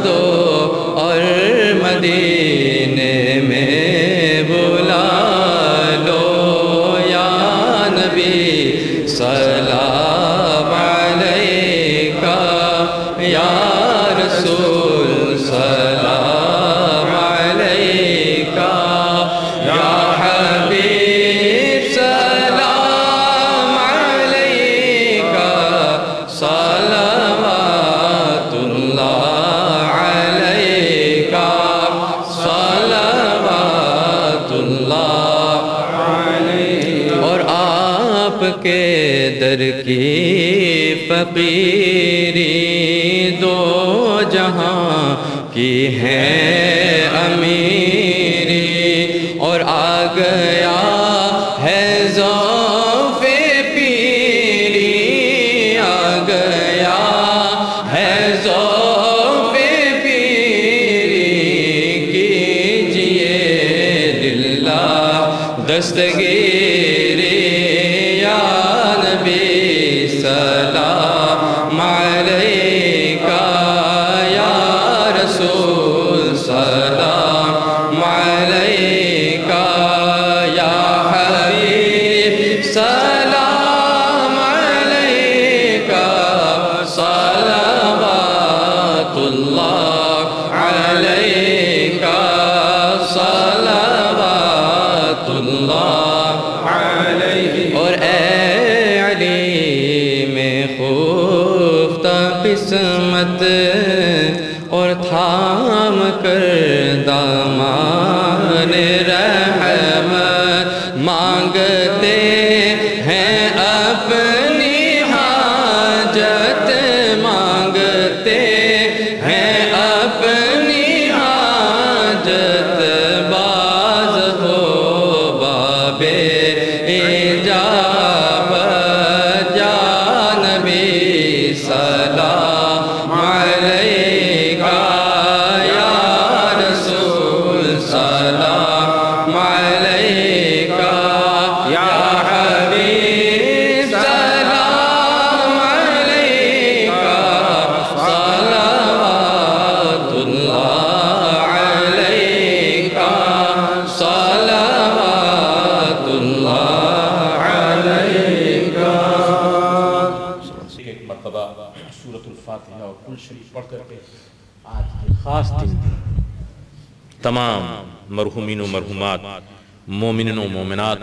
دو، اور مدینے میں بلا لو۔ یا نبی سلام علیکہ، یا رسول سلام علیکہ، یا فقیری دو جہاں کی ہے امیری اور آ گیا ہے ذوق پیری آ گیا ہے ذوق پیری کیجئے للہ دستگیری یا نبی سلام علیکہ یا رسول سلام علیکہ یا حبیب سلام علیکہ صلوات اللہ علیکہ صلوات اللہ علیہ اور اے علی میں خفتہ قسمت اور تھام کر دامان رحمت مانگتے ہیں اپنی حاجت مانگتے ہیں اپنی حاجت باز ہو بابے اجابت یا نبی سلام علیکہ یا رسول سلام علیکہ یا حبیب سلام علیکہ صلوات اللہ علیکہ صلوات اللہ علیکہ ایک مرتبہ سورۃ الفاتحہ اور کل شریف پڑھ کر کے آج کے خاص دن تمام مرحومین و مرحومات مومنین و مومنات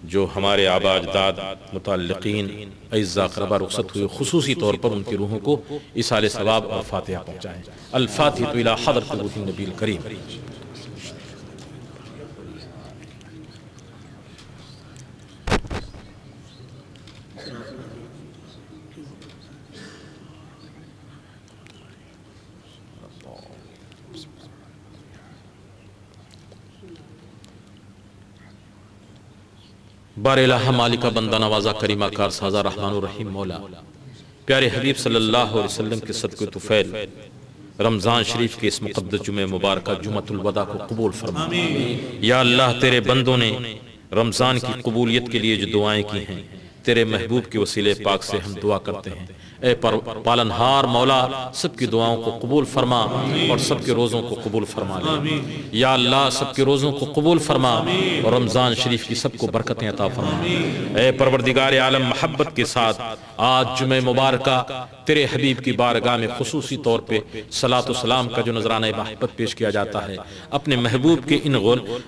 جو ہمارے آبا اجداد متعلقین اعزاء اقربا رخصت ہوئے خصوصی طور پر ان کی روحوں کو ایصال ثواب اور فاتحہ پہنچائیں الفاتحہ الی حضرت روح النبی الکریم بار الہ مالکہ بندہ نوازہ کریمہ کار سازہ رحمان الرحیم مولا پیارے حبیب صلی اللہ علیہ وسلم کے صدقے طفیل رمضان شریف کے اس مقدس جمعہ مبارکہ جمعۃ الوداع کو قبول فرما یا اللہ تیرے بندوں نے رمضان کی قبولیت کے لیے جو دعائیں کی ہیں تیرے محبوب کے وسیلے پاک سے ہم دعا کرتے ہیں اے پالنہار مولا سب کی دعاؤں کو قبول فرما اور سب کے روزوں کو قبول فرما لے یا اللہ سب کے روزوں کو قبول فرما اور رمضان شریف کی سب کو برکتیں عطا فرما اے پروردگار عالم محبت کے ساتھ آج جمعہ مبارکہ تیرے حبیب کی بارگاہ میں خصوصی طور پہ صلاۃ و سلام کا جو نذرانہ محبت پیش کیا جاتا ہے اپنے محبوب کے ان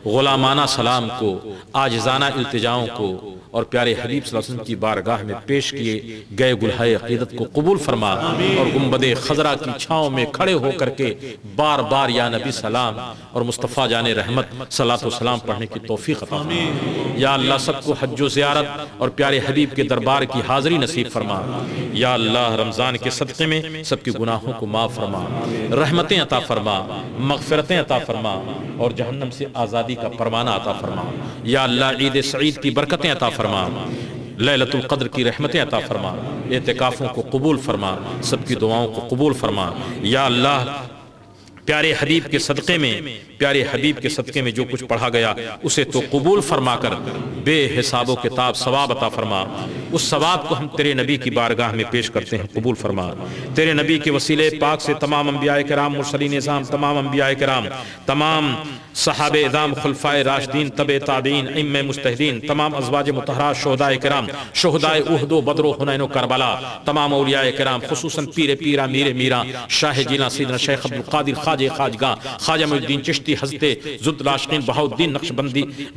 غلامانہ سلام کو عاجزانہ التجاؤں کو اور پیارے حبیب صلی اللہ علیہ وسلم کی بارگاہ میں پیش کیے گئے گلہائے عقیدت کو قبول فرما اور گنبد خضرا کی چھاؤں میں کھڑے ہو کر کے بار بار یا نبی سلام اور مصطفیٰ جان رحمت صلاۃ و سلام پڑھنے کی توفیق عطا فرما یا اللہ سب کو حج و زیارت اور پیارے حبیب کے دربار کی حاضری نصیب فرما یا اللہ رمضان کے صدقے میں سب کے گناہوں کو معاف فرما رحمتیں عطا فرما مغفرتیں عطا فرما اور جہنم سے آزادی کا پروانہ عطا فرما یا اللہ عید سعید کی برکتیں عطا فرما لیلۃ القدر کی رحمتیں عطا فرما اعتکافوں کو قبول فرما سب کی دعاؤں کو قبول فرما یا اللہ پیارے حبیب کے صدقے میں جو کچھ پڑھا گیا اسے تو قبول فرما کر بے حساب و کتاب ثواب عطا فرما اس ثواب کو ہم تیرے نبی کی بارگاہ میں پیش کرتے ہیں قبول فرما تیرے نبی کے وسیلے پاک سے تمام انبیاء کرام مرسلین اعظام تمام انبیاء کرام تمام صحابہ اعظام خلفائے راشدین تبع تابعین ائمہ مجتہدین تمام ازواج مطہرات شہداء کرام شہداء احد و بدر و حنین و کربلا تمام اولیاء کرام خصوصاً پیر پیرا میر میرا شاہ جینا سیدنا شیخ عبدالقادر خواجہ خواجگاہ خواجہ معین الدین چشتی حضرت زد العاشقین بہاؤالدین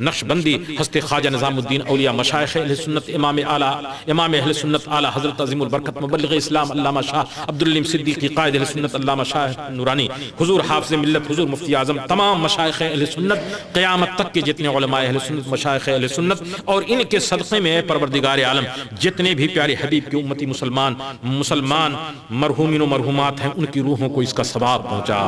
نقشبندی حضرت خواجہ نظام الدین اولیاء مشائخ اہل سنت امام اعلیٰ امام اہل سنت اعلی حضرت عظیم البرکت مبلغ اسلام علامہ شاہ عبدالعلیم صدیقی قائد اہل سنت علامہ شاہ نورانی، حضور حافظ ملت، حضور مفتی اعظم، تمام مشائخ اہل سنت، قیامت تک کے جتنے علماء اہل سنت، مشائخ اہل سنت، اور ان کے صدقے میں اے پروردگار عالم جتنے بھی پیارے حبیب کی امتی مسلمان مرحومین و مرحومات ہیں ان کی روحوں کو اس کا ثواب پہنچا۔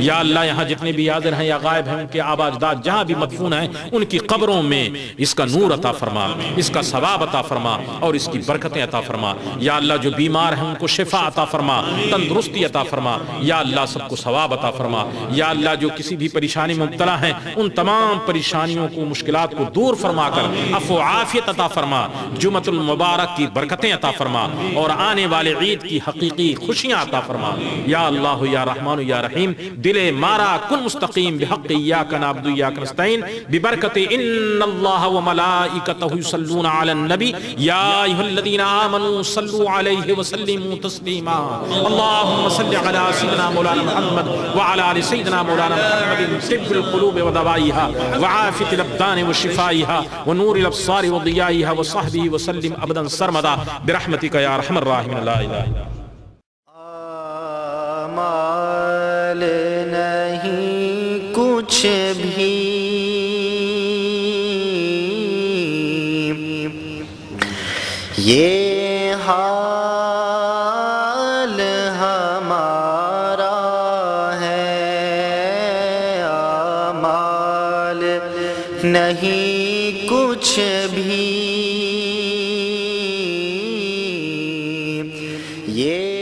یا اللہ یہاں جتنے بھی حاضر ہیں یا غائب ہیں ان کے آبا اجداد جہاں بھی مدفون ہیں ان کی قبروں میں اس کا نور عطا فرما، اس کا ثواب عطا فرما اور اس کی برکتیں عطا فرما۔ یا اللہ جو بیمار ہیں ان کو شفا عطا فرما، تندرستی عطا فرما۔ یا اللہ سب کو ثواب عطا فرما۔ یا اللہ جو کسی بھی پریشانی میں مبتلا ہیں ان تمام پریشانیوں کو، مشکلات کو دور فرما کر عفو و عافیت عطا فرما، جمعۃ المبارک کی برکتیں عطا فرما اور آنے والے عید کی حقیقی خوشیاں عطا فرما۔ یا اللہ یا رحمان یا رحیم دل مارا کن مستقیم بحق ایاک نعبد و ایاک نستعین ببرکت ان اللہ و ملائکتہ یصلون علی النبی یا ایھا الذین آمنوا صلوا علیہ وسلموا تسلیما۔ اللہم صل علی سیدنا مولانا محمد وعلی آل سیدنا مولانا محمد طب القلوب ودوائها وعافیة الابدان وشفائها ونور الابصار وضیائها وصحبه وسلم ابدا سرمدا برحمتک یا ارحم الراحمین لا الہ الا مال نہیں کچھ بھی یہ حال ہمارا ہے، اعمال نہیں کچھ بھی یہ